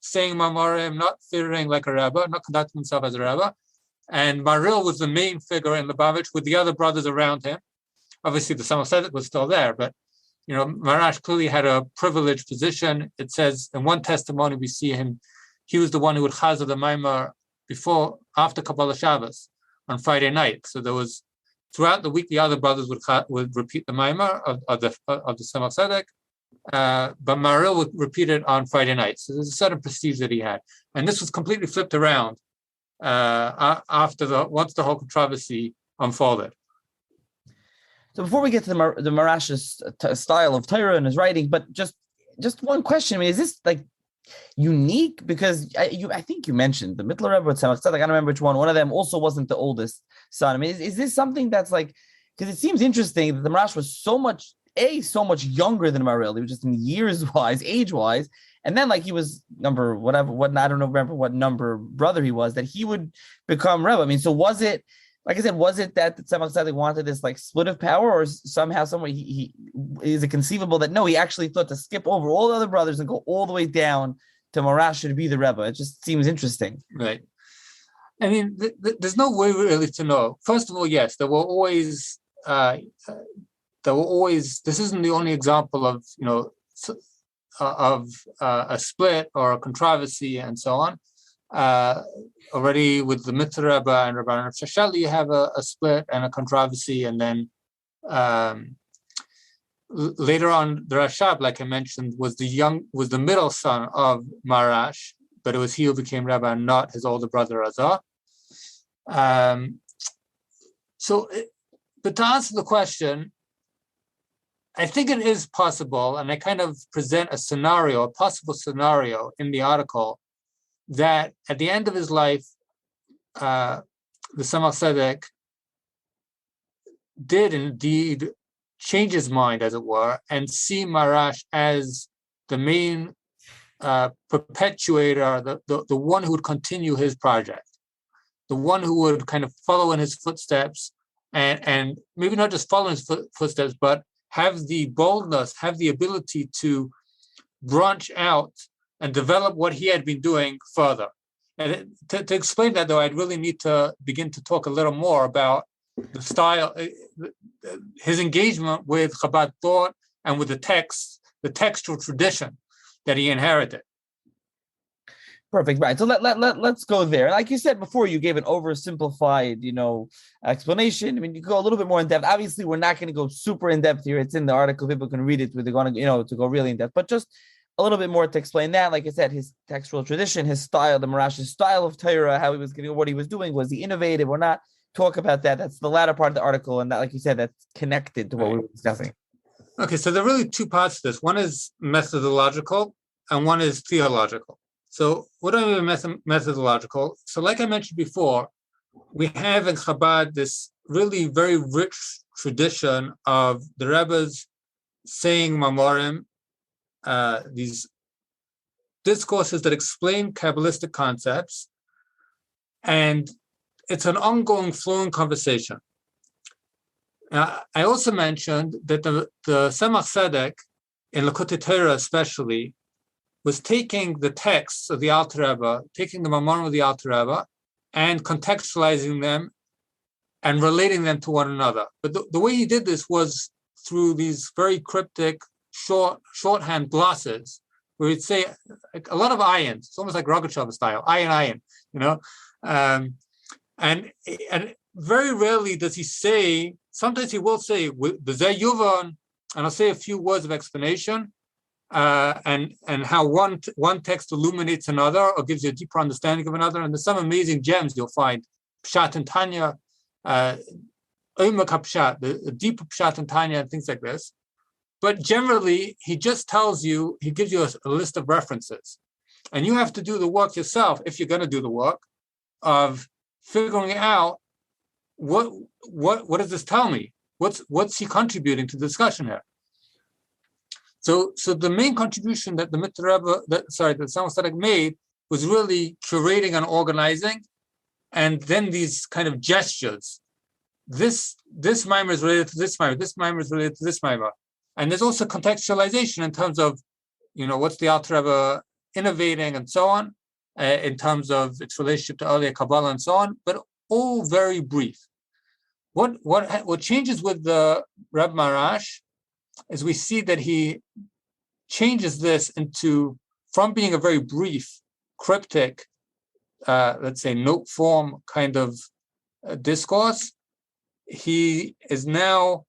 saying Mamorim, not figuring like a Rebbe, not conducting himself as a Rebbe. And Maharil was the main figure in Lubavitch with the other brothers around him. Obviously, the Zemach Zedek was still there, but Maharash clearly had a privileged position. It says in one testimony we see him, he was the one who would chazer the Maimar after Kabbalah Shabbos on Friday night. So there was, throughout the week, the other brothers would repeat the Maimar of the Zemach Zedek. But Maharil would repeat it on Friday night. So there's a certain prestige that he had. And this was completely flipped around once the whole controversy unfolded. So before we get to the Maharash's style of Torah and his writing, but just one question. I mean, is this like unique? Because I think you mentioned the Mittler Rebbe with Zemach Zedek. I don't remember which one. One of them also wasn't the oldest son. I mean, is this something that's like, because it seems interesting that the Maharash was so much younger than Maharil. He was just in years-wise, age-wise, and then like he was I don't remember what number brother he was, that he would become Rebbe. I mean, so was it, like I said, was it that Zemach Zedek wanted this like split of power, or somehow, some way, he is it conceivable that no, he actually thought to skip over all the other brothers and go all the way down to Maharash to be the Rebbe? It just seems interesting. Right. I mean, there's no way really to know. First of all, yes, there were always. This isn't the only example of a split or a controversy and so on. Already with the Mitzvah Rebbe and Rabbi Shashali, you have a split and a controversy, and then later on, the Rashab, like I mentioned, was the middle son of Maharash, but it was he who became Rebbe and not his older brother Azar. But to answer the question, I think it is possible, and I kind of present a possible scenario in the article, that at the end of his life, the Zemach Zedek did indeed change his mind, as it were, and see Maharash as the main perpetuator, the one who would continue his project, the one who would kind of follow in his footsteps, and maybe not just follow his footsteps, but have the boldness, have the ability to branch out and develop what he had been doing further. And to explain that, though, I'd really need to begin to talk a little more about the style, his engagement with Chabad thought and with the text, the textual tradition that he inherited. Perfect. Right. So let's go there. Like you said before, you gave an oversimplified, explanation. I mean, you go a little bit more in depth. Obviously, we're not going to go super in depth here. It's in the article. People can read it. They're going to, to go really in depth. But just a little bit more to explain that. Like I said, his textual tradition, his style, the Maharash's style of Torah, how he was getting, what he was doing, was he innovative or not? Talk about that. That's the latter part of the article, and that, like you said, that's connected to what we were discussing. Okay, so there are really two parts to this. One is methodological, and one is theological. So what do I mean methodological? So like I mentioned before, we have in Chabad this really very rich tradition of the Rebbe's saying Mamorim, these discourses that explain Kabbalistic concepts, and it's an ongoing, flowing conversation. I also mentioned that the Zemach Zedek, in Likutei Torah especially, was taking the texts of the Alter Rebbe, taking the Mamorim of the Alter Rebbe, and contextualizing them and relating them to one another. But the way he did this was through these very cryptic, shorthand glosses, where he'd say like, a lot of ayins. It's almost like Rogachover style, ayin, and very rarely does he say. Sometimes he will say "B'zeh yuvan," and I'll say a few words of explanation, and how one text illuminates another or gives you a deeper understanding of another. And there's some amazing gems you'll find, Pshat and Tanya, Oimek HaPshat, the deeper Pshat and Tanya, and things like this. But generally, he just tells you, he gives you a list of references. And you have to do the work yourself, if you're going to do the work, of figuring out what does this tell me? What's he contributing to the discussion here? So the main contribution that the Zemach Zedek made was really curating and organizing, and then these kind of gestures. This mimer is related to this mimer. This mimer is related to this mimer. And there's also contextualization in terms of, what's the Alter Rebbe innovating and so on, in terms of its relationship to earlier Kabbalah and so on, but all very brief. What changes with the Reb Maharash is we see that he changes this from being a very brief, cryptic, let's say note form kind of discourse. He is now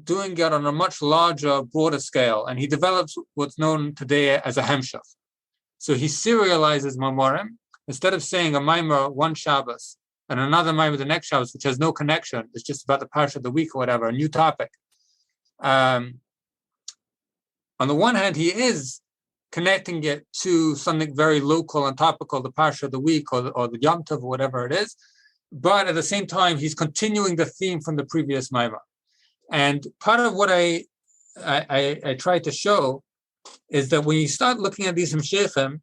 doing it on a much larger, broader scale, and he develops what's known today as a hemshach. So he serializes Mamorim. Instead of saying a Maimer one Shabbos and another Maimer the next Shabbos, which has no connection, it's just about the parsha of the week or whatever, a new topic. On the one hand, he is connecting it to something very local and topical, the parsha of the week or the Yom Tov or whatever it is, but at the same time, he's continuing the theme from the previous Maimer. And part of what I try to show is that when you start looking at these hemshechim,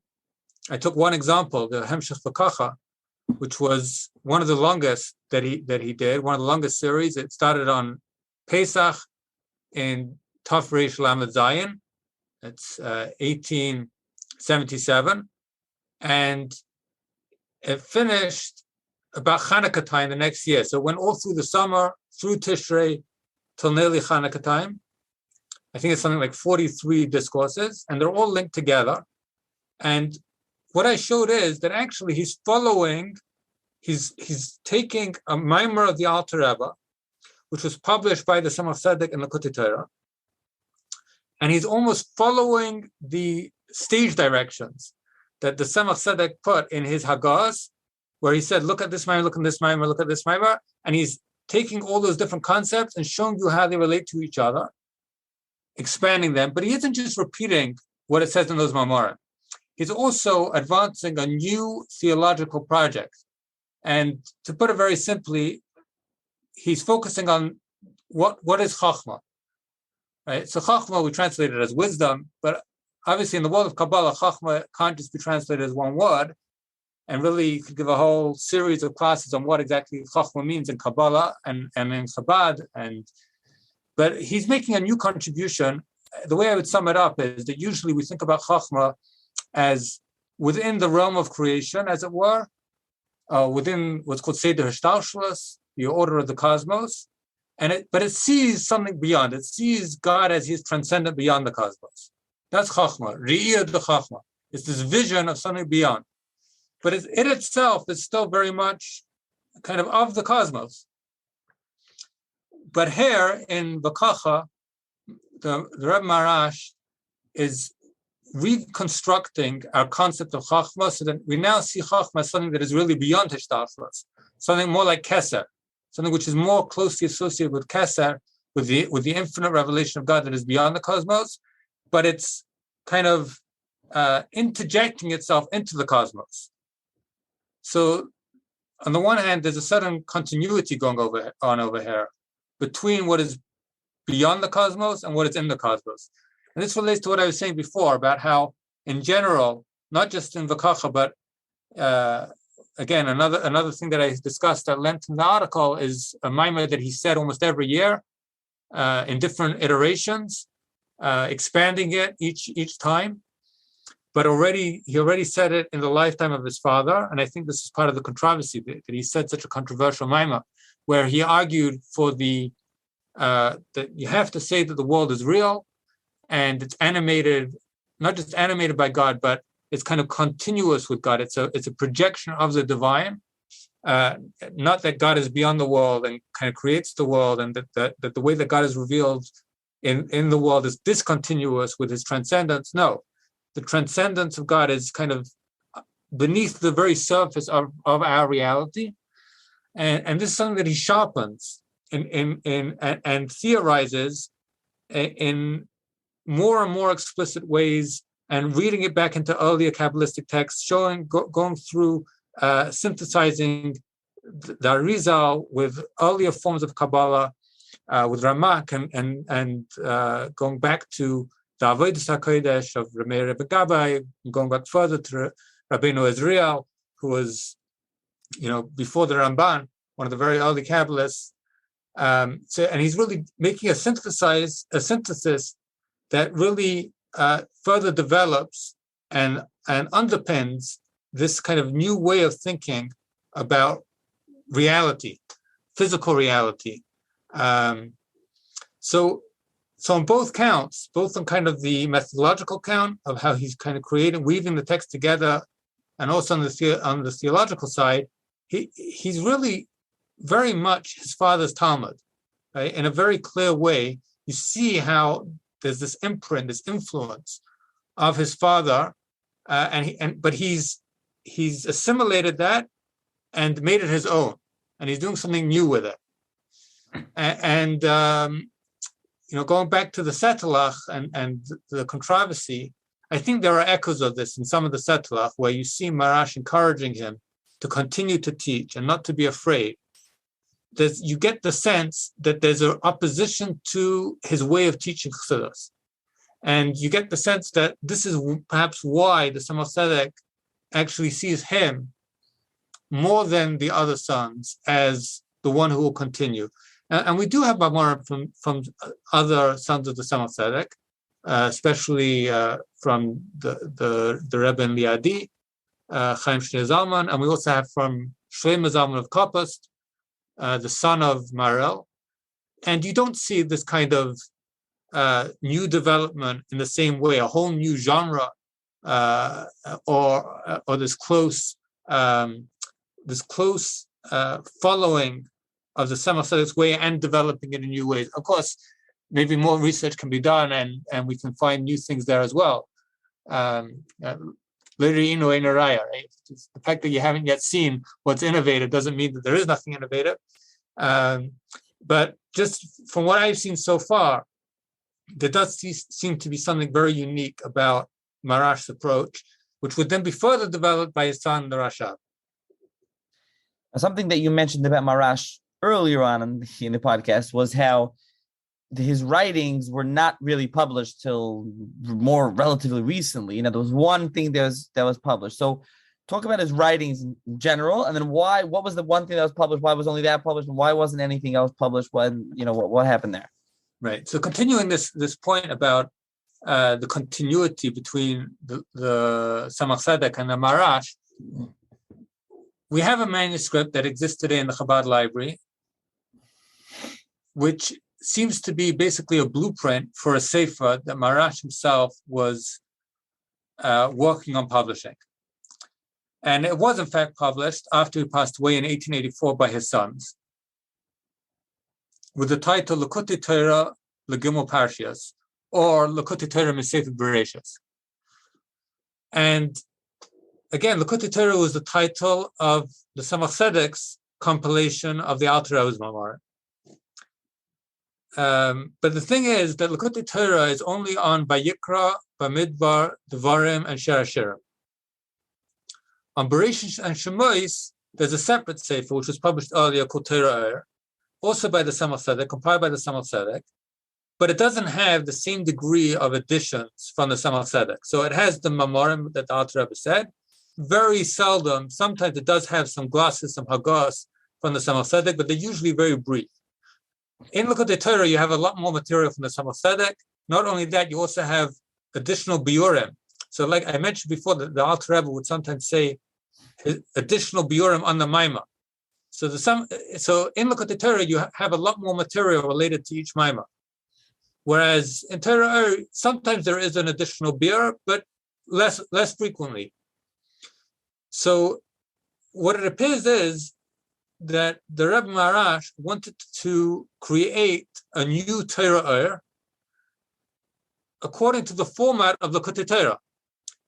I took one example, the Hemshech V'Kacha, which was one of the longest that he did, one of the longest series. It started on Pesach in Taf Reish Lamed Zayin. It's 1877, and it finished about Chanukah time the next year. So it went all through the summer, through Tishrei, till nearly Chanukah time. I think it's something like 43 discourses, and they're all linked together. And what I showed is that actually he's taking a Maimer of the Alter Rebbe, which was published by the Zemach Zedek in Likutei Torah, and he's almost following the stage directions that the Zemach Zedek put in his Haggas, where he said, look at this Maimer, look at this Maimer, look at this Maimer, and he's taking all those different concepts and showing you how they relate to each other, expanding them, but he isn't just repeating what it says in those Mamorim. He's also advancing a new theological project. And to put it very simply, he's focusing on what is Chachma, right? So Chachma, we translate it as wisdom, but obviously in the world of Kabbalah, Chachma can't just be translated as one word. and really could give a whole series of classes on what exactly Chachma means in Kabbalah and in Chabad. But he's making a new contribution. The way I would sum it up is that usually we think about Chachma as within the realm of creation, as it were, within what's called Seder Hishtalshalos, the order of the cosmos, but it sees something beyond. It sees God as He is transcendent beyond the cosmos. That's Chachma, Re'iyah de Chachma. It's this vision of something beyond. But it itself is still very much kind of the cosmos. But here in Vakacha, the Rebbe Maharash is reconstructing our concept of Chachma so that we now see Chachma as something that is really beyond Hishtalshalos, something more like Keser, something which is more closely associated with Keser, with the infinite revelation of God that is beyond the cosmos, but it's kind of interjecting itself into the cosmos. So on the one hand, there's a certain continuity going on over here between what is beyond the cosmos and what is in the cosmos. And this relates to what I was saying before about how, in general, not just in Vakacha, but again, another thing that I discussed at length in the article is a mimer that he said almost every year in different iterations, expanding it each time. But he already said it in the lifetime of his father, and I think this is part of the controversy that he said such a controversial mimer, where he argued for that you have to say that the world is real and it's animated, not just animated by God, but it's kind of continuous with God. It's a projection of the divine, not that God is beyond the world and kind of creates the world, and that the way that God is revealed in the world is discontinuous with His transcendence. No. The transcendence of God is kind of beneath the very surface of our reality. And this is something that he sharpens and theorizes in more and more explicit ways, and reading it back into earlier Kabbalistic texts, going through synthesizing the Arizal with earlier forms of Kabbalah, with Ramak, and going back to the Avodas HaKodesh of Rebbe Gabbai, going back further to Rabbeinu Ezriel, who was, before the Ramban, one of the very early Kabbalists. And he's really making a synthesis that really further develops and underpins this kind of new way of thinking about reality, physical reality. So on both counts, both on kind of the methodological count of how he's kind of weaving the text together, and also on the theological side, he's really very much his father's Talmud, right? In a very clear way, you see how there's this imprint, this influence of his father, but he's assimilated that and made it his own, and he's doing something new with it, and going back to the Setelach and the controversy, I think there are echoes of this in some of the Setelach, where you see Maharash encouraging him to continue to teach and not to be afraid. You get the sense that there's an opposition to his way of teaching Chassidus. And you get the sense that this is perhaps why the Zemach Zedek actually sees him more than the other sons as the one who will continue. And we do have Maharil from other sons of the Zemach Zedek, especially from the Rebbe in Liadi, Chaim Shnei Zalman, and we also have from Shlomo Zalman of Kopast, the son of Maharil. And you don't see this kind of new development in the same way, a whole new genre, or this close following of the Zemach Zedek's way and developing it in new ways. Of course, maybe more research can be done, and we can find new things there as well. Literally, right? The fact that you haven't yet seen what's innovative doesn't mean that there is nothing innovative. But just from what I've seen so far, there does seem to be something very unique about Maharash's approach, which would then be further developed by his son, the Rashab. Something that you mentioned about Maharash earlier on in the podcast was how his writings were not really published till more relatively recently. There was one thing that was published. So talk about his writings in general, and then what was the one thing that was published? Why was only that published, and why wasn't anything else published? What happened there? Right. So continuing this point about the continuity between the Zemach Zedek and the Maharash, we have a manuscript that existed in the Chabad library, which seems to be basically a blueprint for a sefer that Maharash himself was working on publishing. And it was, in fact, published after he passed away in 1884 by his sons, with the title Likutei Torah Legimel Parshias, or Likutei Torah Mesefer Bereshis. And again, Likutei Torah was the title of the Zemach Zedek's compilation of the Alter Rebbe's Maharil. But the thing is that Likutei Torah is only on Vayikra, Bamidbar, Devarim, and Shir HaShirim. On Bereshis and Shemois, there's a separate sefer which was published earlier called Torah, also by the Zemach Zedek, compiled by the Zemach Zedek, but it doesn't have the same degree of additions from the Zemach Zedek. So it has the Mamorim that the Alter Rebbe said. Very seldom, sometimes it does have some glosses, some hagos from the Zemach Zedek, but they're usually very brief. In Likutei Torah, you have a lot more material from the Zemach Zedek. Not only that, you also have additional biurim. So like I mentioned before, the Alter Rebbe would sometimes say additional biurim on the Maimah. So in Likutei Torah, you have a lot more material related to each Maimah. Whereas in Torah, sometimes there is an additional biur, but less frequently. So what it appears is that the Rebbe Maharash wanted to create a new Torah according to the format of the Likutei Torah,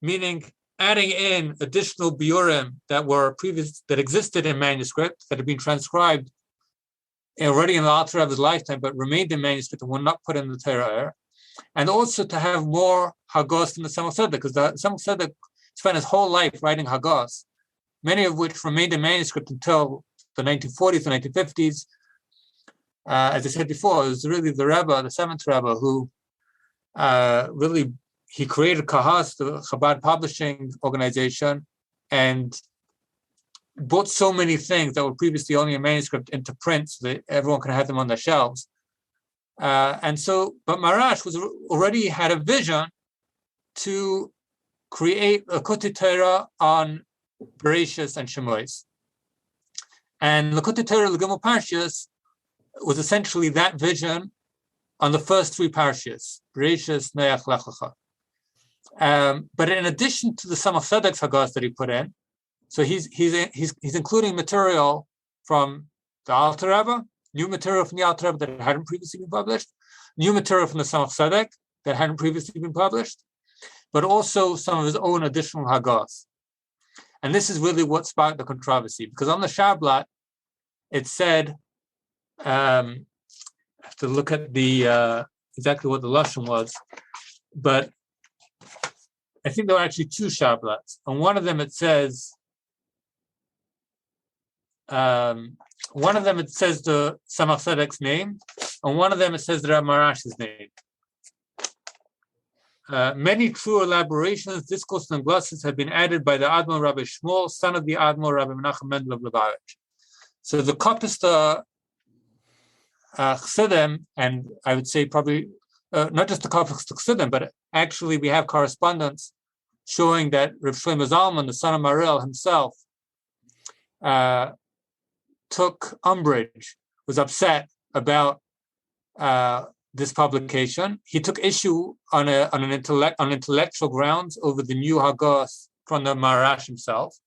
meaning adding in additional biurim that existed in manuscript that had been transcribed already in the Alter Rebbe's lifetime, but remained in manuscript and were not put in the Torah, and also to have more hagos than the Zemach Zedek, because the Zemach Zedek spent his whole life writing hagos, many of which remained in manuscript until the 1940s and 1950s. As I said before, it was really the Rebbe, the seventh Rebbe, who he created Kahas, the Chabad publishing organization, and brought so many things that were previously only in manuscript into print so that everyone could have them on their shelves. But Maharash already had a vision to create a Likutei Torah on Bereshis and Shemois. And Likutei Torah Legimel Parshias was essentially that vision on the first three Parshias, Bereshis, Noach, Lech Lecha. But in addition to the Zemach Zedek's hagos that he put in, so he's including material from the Alter Rebbe, new material from the Alter Rebbe that hadn't previously been published, new material from the Zemach Zedek that hadn't previously been published, but also some of his own additional hagos. And this is really what sparked the controversy, because on the Shabbat, it said, I have to look at the exactly what the lashon was, but I think there were actually two Shabbats. On one of them it says, the Zemach Zedek's name, on one of them it says the Rabbi Maharash's name. Many true elaborations, discourses, and glosses have been added by the Admor Rabbi Shmuel, son of the Admor Rabbi Menachem Mendel of Lubavitch. So the Kopista Chassidim, and I would say probably not just the Kopista Chassidim, but actually we have correspondence showing that Rav Shlomo Zalman, the son of Maharil himself, took umbrage, was upset about this publication. He took issue on intellectual grounds over the new hagos from the Maharash himself,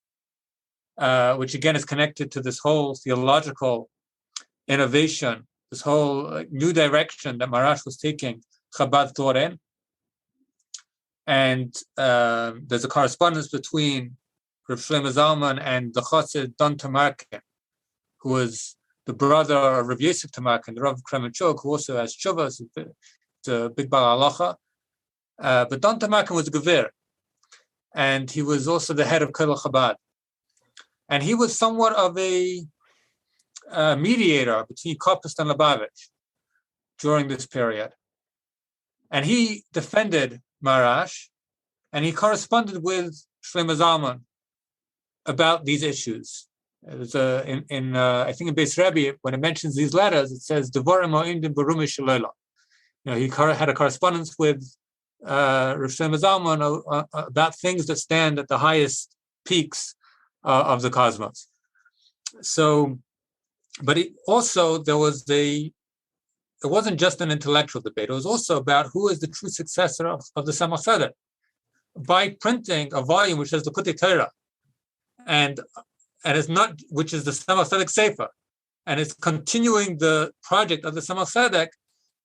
which again is connected to this whole theological innovation, this whole new direction that Maharash was taking Chabad thought in. And there's a correspondence between Rav Shlomo Zalman and the Chassid Don Tamarkin, who was the brother of Rav Yosef Tamarkin, the Rav Kremenchuk, who also has Tshuva, it's a big Baal Halacha. But Don Tamarkin was a Gevir, and he was also the head of Kol Chabad. And he was somewhat of a mediator between Kopist and Lubavitch during this period. And he defended Maharash, and he corresponded with Shlomo Zalman about these issues. There's I think in Beis Rebbe, when it mentions these letters, it says Devarim ha'imdim b'rumi shelo. He had a correspondence with Rav Shlomo Zalman about things that stand at the highest peaks of the cosmos. So, but it wasn't just an intellectual debate. It was also about who is the true successor of the Zemach Zedek. By printing a volume which has the Likutei Torah, and it's not, which is the Zemach Zedek Sefer, and it's continuing the project of the Zemach Zedek,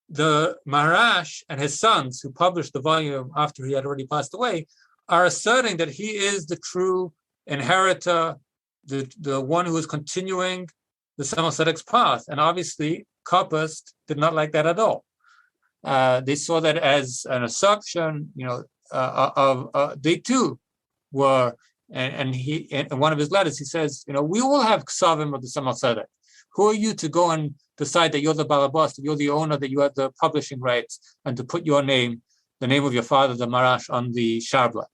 the Maharash and his sons, who published the volume after he had already passed away, are asserting that he is the true inheritor, the one who is continuing the Zemach Zedek's path. And obviously, Kappas did not like that at all. They saw that as an assumption, they too were. And he, in one of his letters, he says, we all have ksavim of the Zemach Zedek. Who are you to go and decide that you're the balabas, that you're the owner, that you have the publishing rights, and to put your name, the name of your father, the Maharash, on the Shabbat?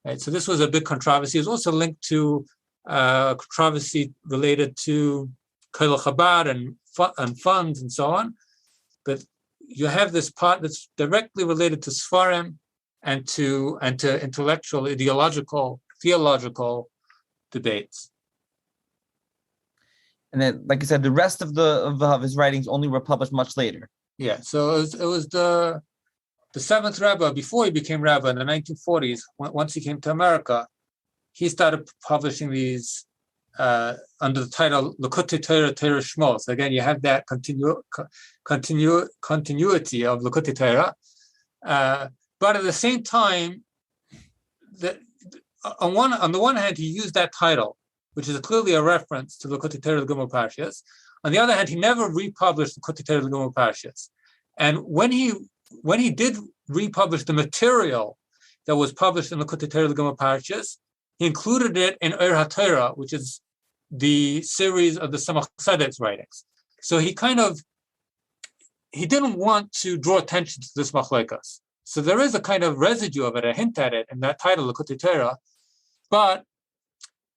Right. So this was a big controversy. It was also linked to controversy related to Kol Chabad and funds and so on. But you have this part that's directly related to Sfarim and to intellectual, ideological, theological debates. And then, like you said, the rest of his writings only were published much later. Yeah, so it was the seventh Rebbe, before he became Rebbe in the 1940s. Once he came to America, he started publishing these under the title Likutei Torah, Torah Shmo. So again, you have that continuity of Likutei Torah, but at the same time, on the one hand, he used that title, which is clearly a reference to Likutei Torah L'Gimel Parshas. On the other hand, he never republished Likutei Torah L'Gimel Parshas. And when he did republish the material that was published in Likutei Torah L'Gimel Parshas, he included it in Or HaTorah, which is the series of the Zemach Zedek's writings. So he didn't want to draw attention to this machlekas. So there is a kind of residue of it, a hint at it in that title, Likutei Torah, but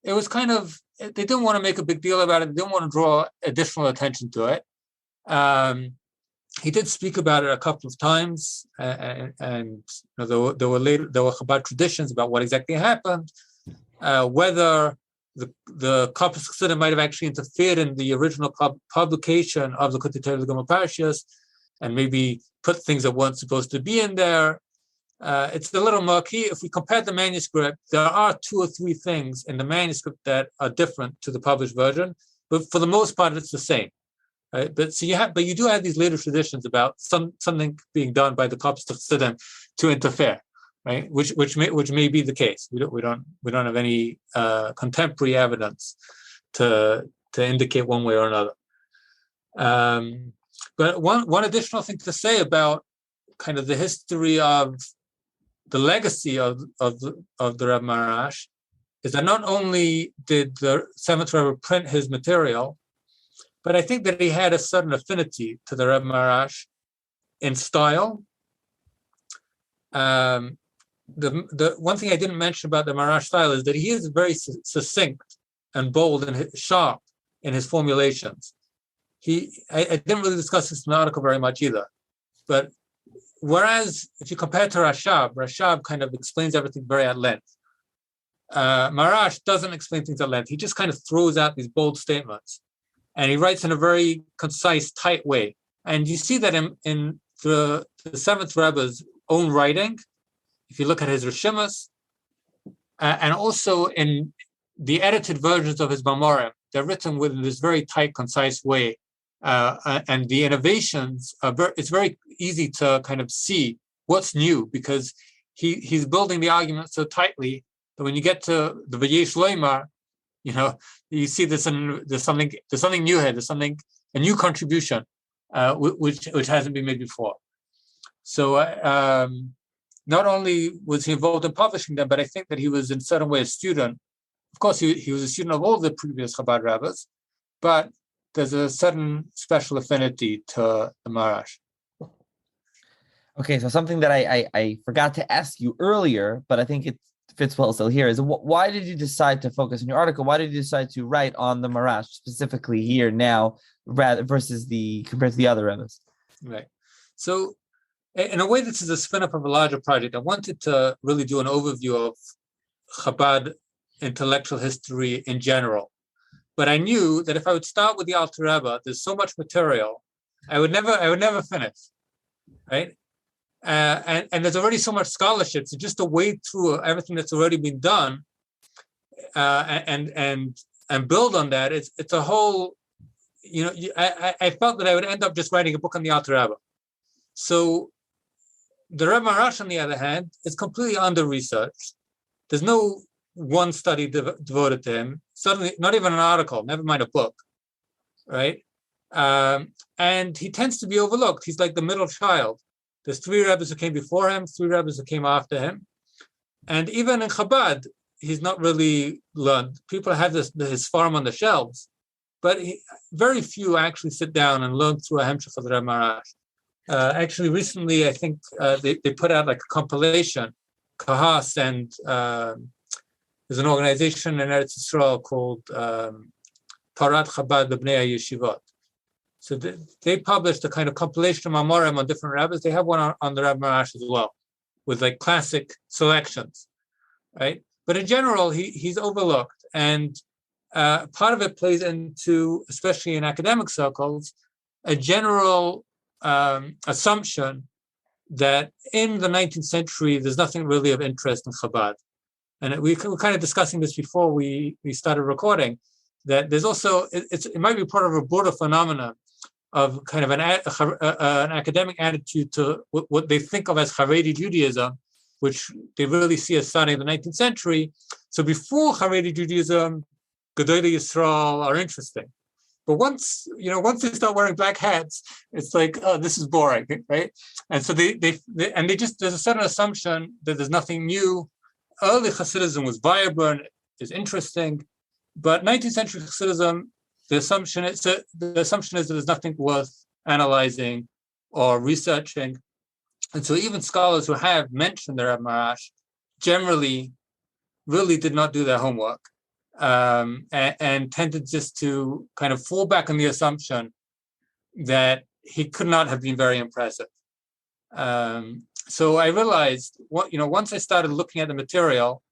it was they didn't want to make a big deal about it. They didn't want to draw additional attention to it. He did speak about it a couple of times, and there were Chabad traditions about what exactly happened, whether the Kappas Chassidim might have actually interfered in the original publication of the Likutei Torah L'Gimel Parshas, and maybe put things that weren't supposed to be in there. It's a little murky. If we compare the manuscript, there are 2 or 3 things in the manuscript that are different to the published version, but for the most part, it's the same. Right? But you do have these later traditions about something being done by the Kappas Chassidim to interfere, right? Which may be the case. We don't have any contemporary evidence to indicate one way or another. But one additional thing to say about kind of the history of the legacy of the Rebbe Maharash is that not only did the 7th Rebbe print his material, but I think that he had a certain affinity to the Rebbe Maharash in style. The one thing I didn't mention about the Maharash style is that he is very succinct and bold and sharp in his formulations. I didn't really discuss this in the article very much either, but whereas if you compare to Rashab kind of explains everything very at length. Maharash doesn't explain things at length. He just kind of throws out these bold statements, and he writes in a very concise, tight way. And you see that in the 7th Rebbe's own writing, if you look at his Rishimas, and also in the edited versions of his Mamorim, they're written with this very tight, concise way. And the innovations it's very easy to kind of see what's new, because he's building the argument so tightly that when you get to the V'yesh Loimar, you see there's something new here, a new contribution, which hasn't been made before. So not only was he involved in publishing them, but I think that he was in a certain way a student. Of course, he was a student of all the previous Chabad rabbis, but there's a certain special affinity to the Maharash. Okay, so something that I forgot to ask you earlier, but I think it's fits well still here is why did you decide to focus in your article? Why did you decide to write on the Maharash specifically here now, rather versus compared to the other rabbis? Right. So, in a way, this is a spin-off of a larger project. I wanted to really do an overview of Chabad intellectual history in general, but I knew that if I would start with the Alter Rebbe, there's so much material, I would never finish, right? And there's already so much scholarship, so just to wade through everything that's already been done, and build on that, it's a whole. I felt that I would end up just writing a book on the Alter Rebbe. So the Rebbe Maharash, on the other hand, is completely under-researched. There's no one study devoted to him, certainly not even an article, never mind a book, right? And he tends to be overlooked. He's like the middle child. There's 3 rabbis who came before him, 3 rabbis who came after him. And even in Chabad, he's not really learned. People have his farm on the shelves, but very few actually sit down and learn through a hemshech of the Rebbe Maharash. Actually, recently, I think they put out like a compilation, Kahas, and there's an organization in Eretz Yisrael called Parat Chabad B'nei Yeshivot. So they published a kind of compilation of Mamorim on different rabbis. They have one on the Rebbe Maharash as well, with like classic selections, right? But in general, he's overlooked. And part of it plays into, especially in academic circles, a general assumption that in the 19th century, there's nothing really of interest in Chabad. And we were kind of discussing this before we started recording, that there's also, it might be part of a broader phenomenon of kind of an academic attitude to what they think of as Haredi Judaism, which they really see as starting in the 19th century. So before Haredi Judaism, Gedolei Yisrael are interesting. But once they start wearing black hats, it's like, oh, this is boring, right? And so there's a certain assumption that there's nothing new. Early Hasidism was vibrant, is interesting, but 19th century Hasidism, the assumption is that there's nothing worth analyzing or researching. And so even scholars who have mentioned the Rebbe Maharash generally really did not do their homework, and tended just to kind of fall back on the assumption that he could not have been very impressive. So I realized, once I started looking at the material,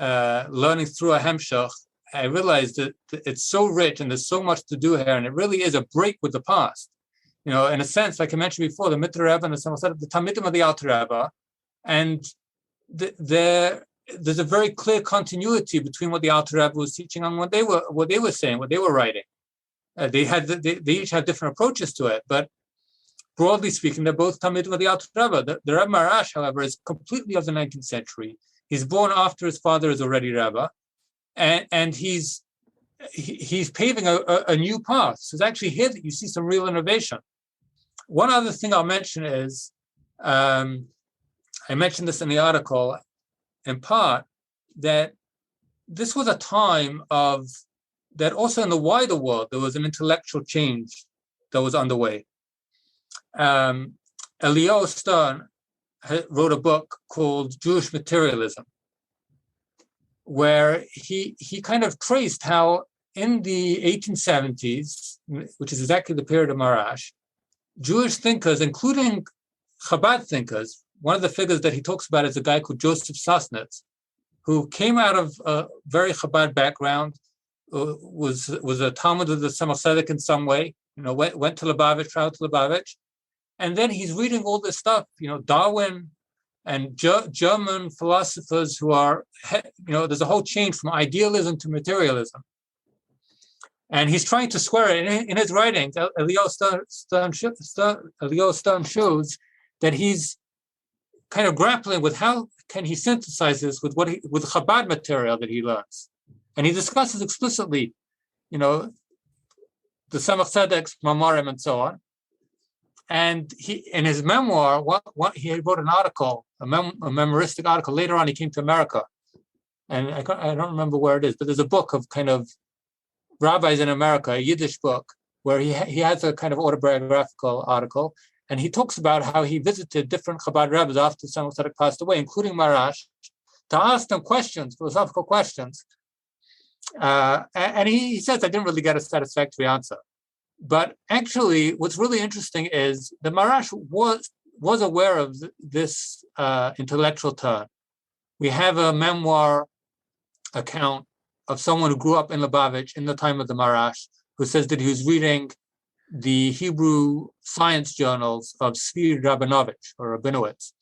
learning through a hemshech, I realized that it's so rich and there's so much to do here, and it really is a break with the past. In a sense, like I mentioned before, the Mitre Rebbe and the Talmidim of the Alter Rebbe, and there's a very clear continuity between what the Alter Rebbe was teaching and what they were saying, what they were writing. They each had different approaches to it, but broadly speaking, they're both Talmidim of the Alter Rebbe. The Rebbe Maharash, however, is completely of the 19th century. He's born after his father is already Rebbe, and he's paving a new path. So it's actually here that you see some real innovation. One other thing I'll mention is, I mentioned this in the article, in part, that this was a time that also in the wider world, there was an intellectual change that was underway. Eliyahu Stern wrote a book called Jewish Materialism, where he kind of traced how in the 1870s, which is exactly the period of Maharash, Jewish thinkers, including Chabad thinkers, one of the figures that he talks about is a guy called Joseph Sassnitz, who came out of a very Chabad background, was a Talmud of the Zemach Zedek in some way, went to Lubavitch, traveled to Lubavitch, and then he's reading all this stuff, Darwin and German philosophers who are, there's a whole change from idealism to materialism. And he's trying to square it. In his writings, Eliyahu Stern shows that he's kind of grappling with how can he synthesize this with Chabad material that he learns. And he discusses explicitly, the Zemach Zedek's Mamorim and so on. And he, in his memoir, he wrote an article, a memoristic article. Later on, he came to America. And I don't remember where it is, but there's a book of kind of rabbis in America, a Yiddish book, where he has a kind of autobiographical article, and he talks about how he visited different Chabad rabbis after Zemach Zedek passed away, including Maharash, to ask them questions, philosophical questions. And he says I didn't really get a satisfactory answer. But actually, what's really interesting is the Maharash was aware of this intellectual turn. We have a memoir account of someone who grew up in Lubavitch in the time of the Maharash, who says that he was reading the Hebrew science journals of Tzvi Rabinowitz,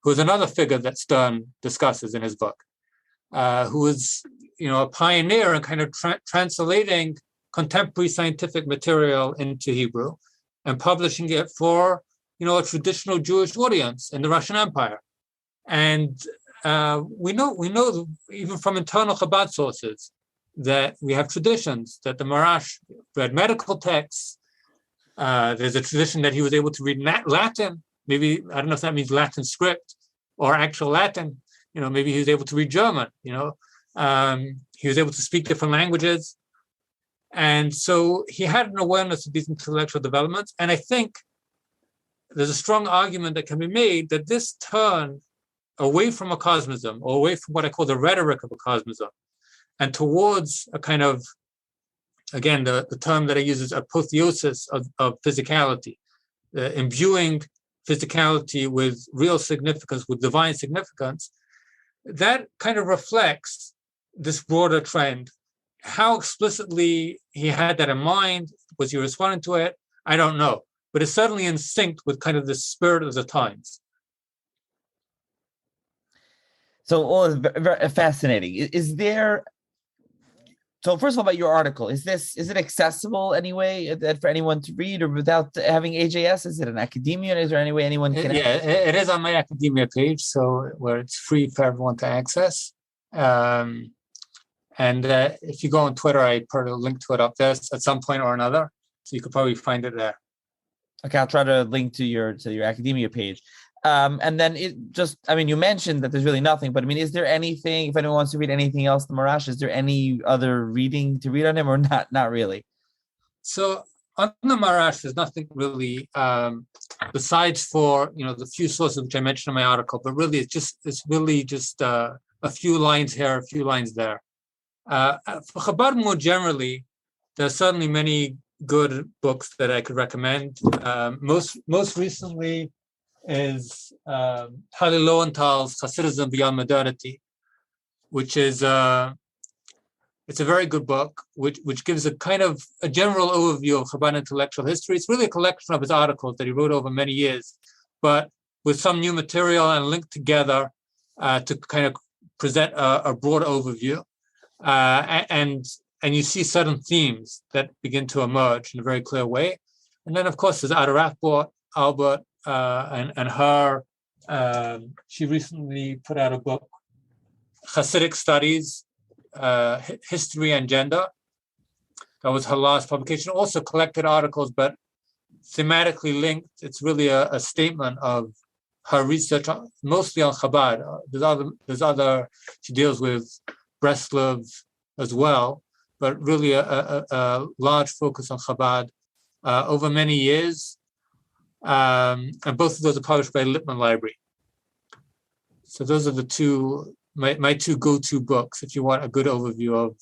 who is another figure that Stern discusses in his book, who was, a pioneer in kind of translating contemporary scientific material into Hebrew and publishing it for, a traditional Jewish audience in the Russian Empire. And we know even from internal Chabad sources that we have traditions that the Maharash read medical texts. There's a tradition that he was able to read Latin. Maybe, I don't know if that means Latin script or actual Latin. Maybe he was able to read German. He was able to speak different languages. And so he had an awareness of these intellectual developments. And I think there's a strong argument that can be made that this turn away from a cosmism, or away from what I call the rhetoric of a cosmism, and towards a kind of, again, the term that I use is apotheosis of physicality, imbuing physicality with real significance, with divine significance, that kind of reflects this broader trend. How explicitly he had that in mind, was he responding to it? I don't know. But it's certainly in sync with kind of the spirit of the times. So all is very fascinating. Is there? So first of all, about your article, is it accessible anyway for anyone to read, or without having AJS? Is it an academia? Is there any way anyone can? Yeah, it is on my academia page, so where it's free for everyone to access. And if you go on Twitter, I put a link to it up there at some point or another, so you could probably find it there. Okay, I'll try to link to your academia page. And then you mentioned that there's really nothing, but is there anything, if anyone wants to read anything else, the Maharash, is there any other reading to read on him, or not really? So on the Maharash, there's nothing really, besides for, the few sources which I mentioned in my article, but really it's really just a few lines here, a few lines there. For Chabad more generally, there's certainly many good books that I could recommend. Most recently is Hali Lowental's Hasidism Beyond Modernity, which is it's a very good book, which gives a kind of a general overview of Chabad intellectual history. It's really a collection of his articles that he wrote over many years, but with some new material and linked together to kind of present a broad overview. And you see certain themes that begin to emerge in a very clear way. And then, of course, there's Ada Albert, and her. She recently put out a book, Hasidic Studies, History and Gender. That was her last publication. Also collected articles, but thematically linked. It's really a statement of her research, mostly on Chabad. There's other. She deals with Breslov as well, but really a large focus on Chabad over many years. And both of those are published by Lippmann Library. So those are my two go-to books if you want a good overview of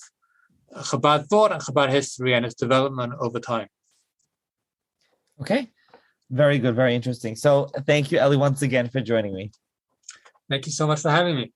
Chabad thought and Chabad history and its development over time. Okay, very good, very interesting. So thank you, Eli, once again for joining me. Thank you so much for having me.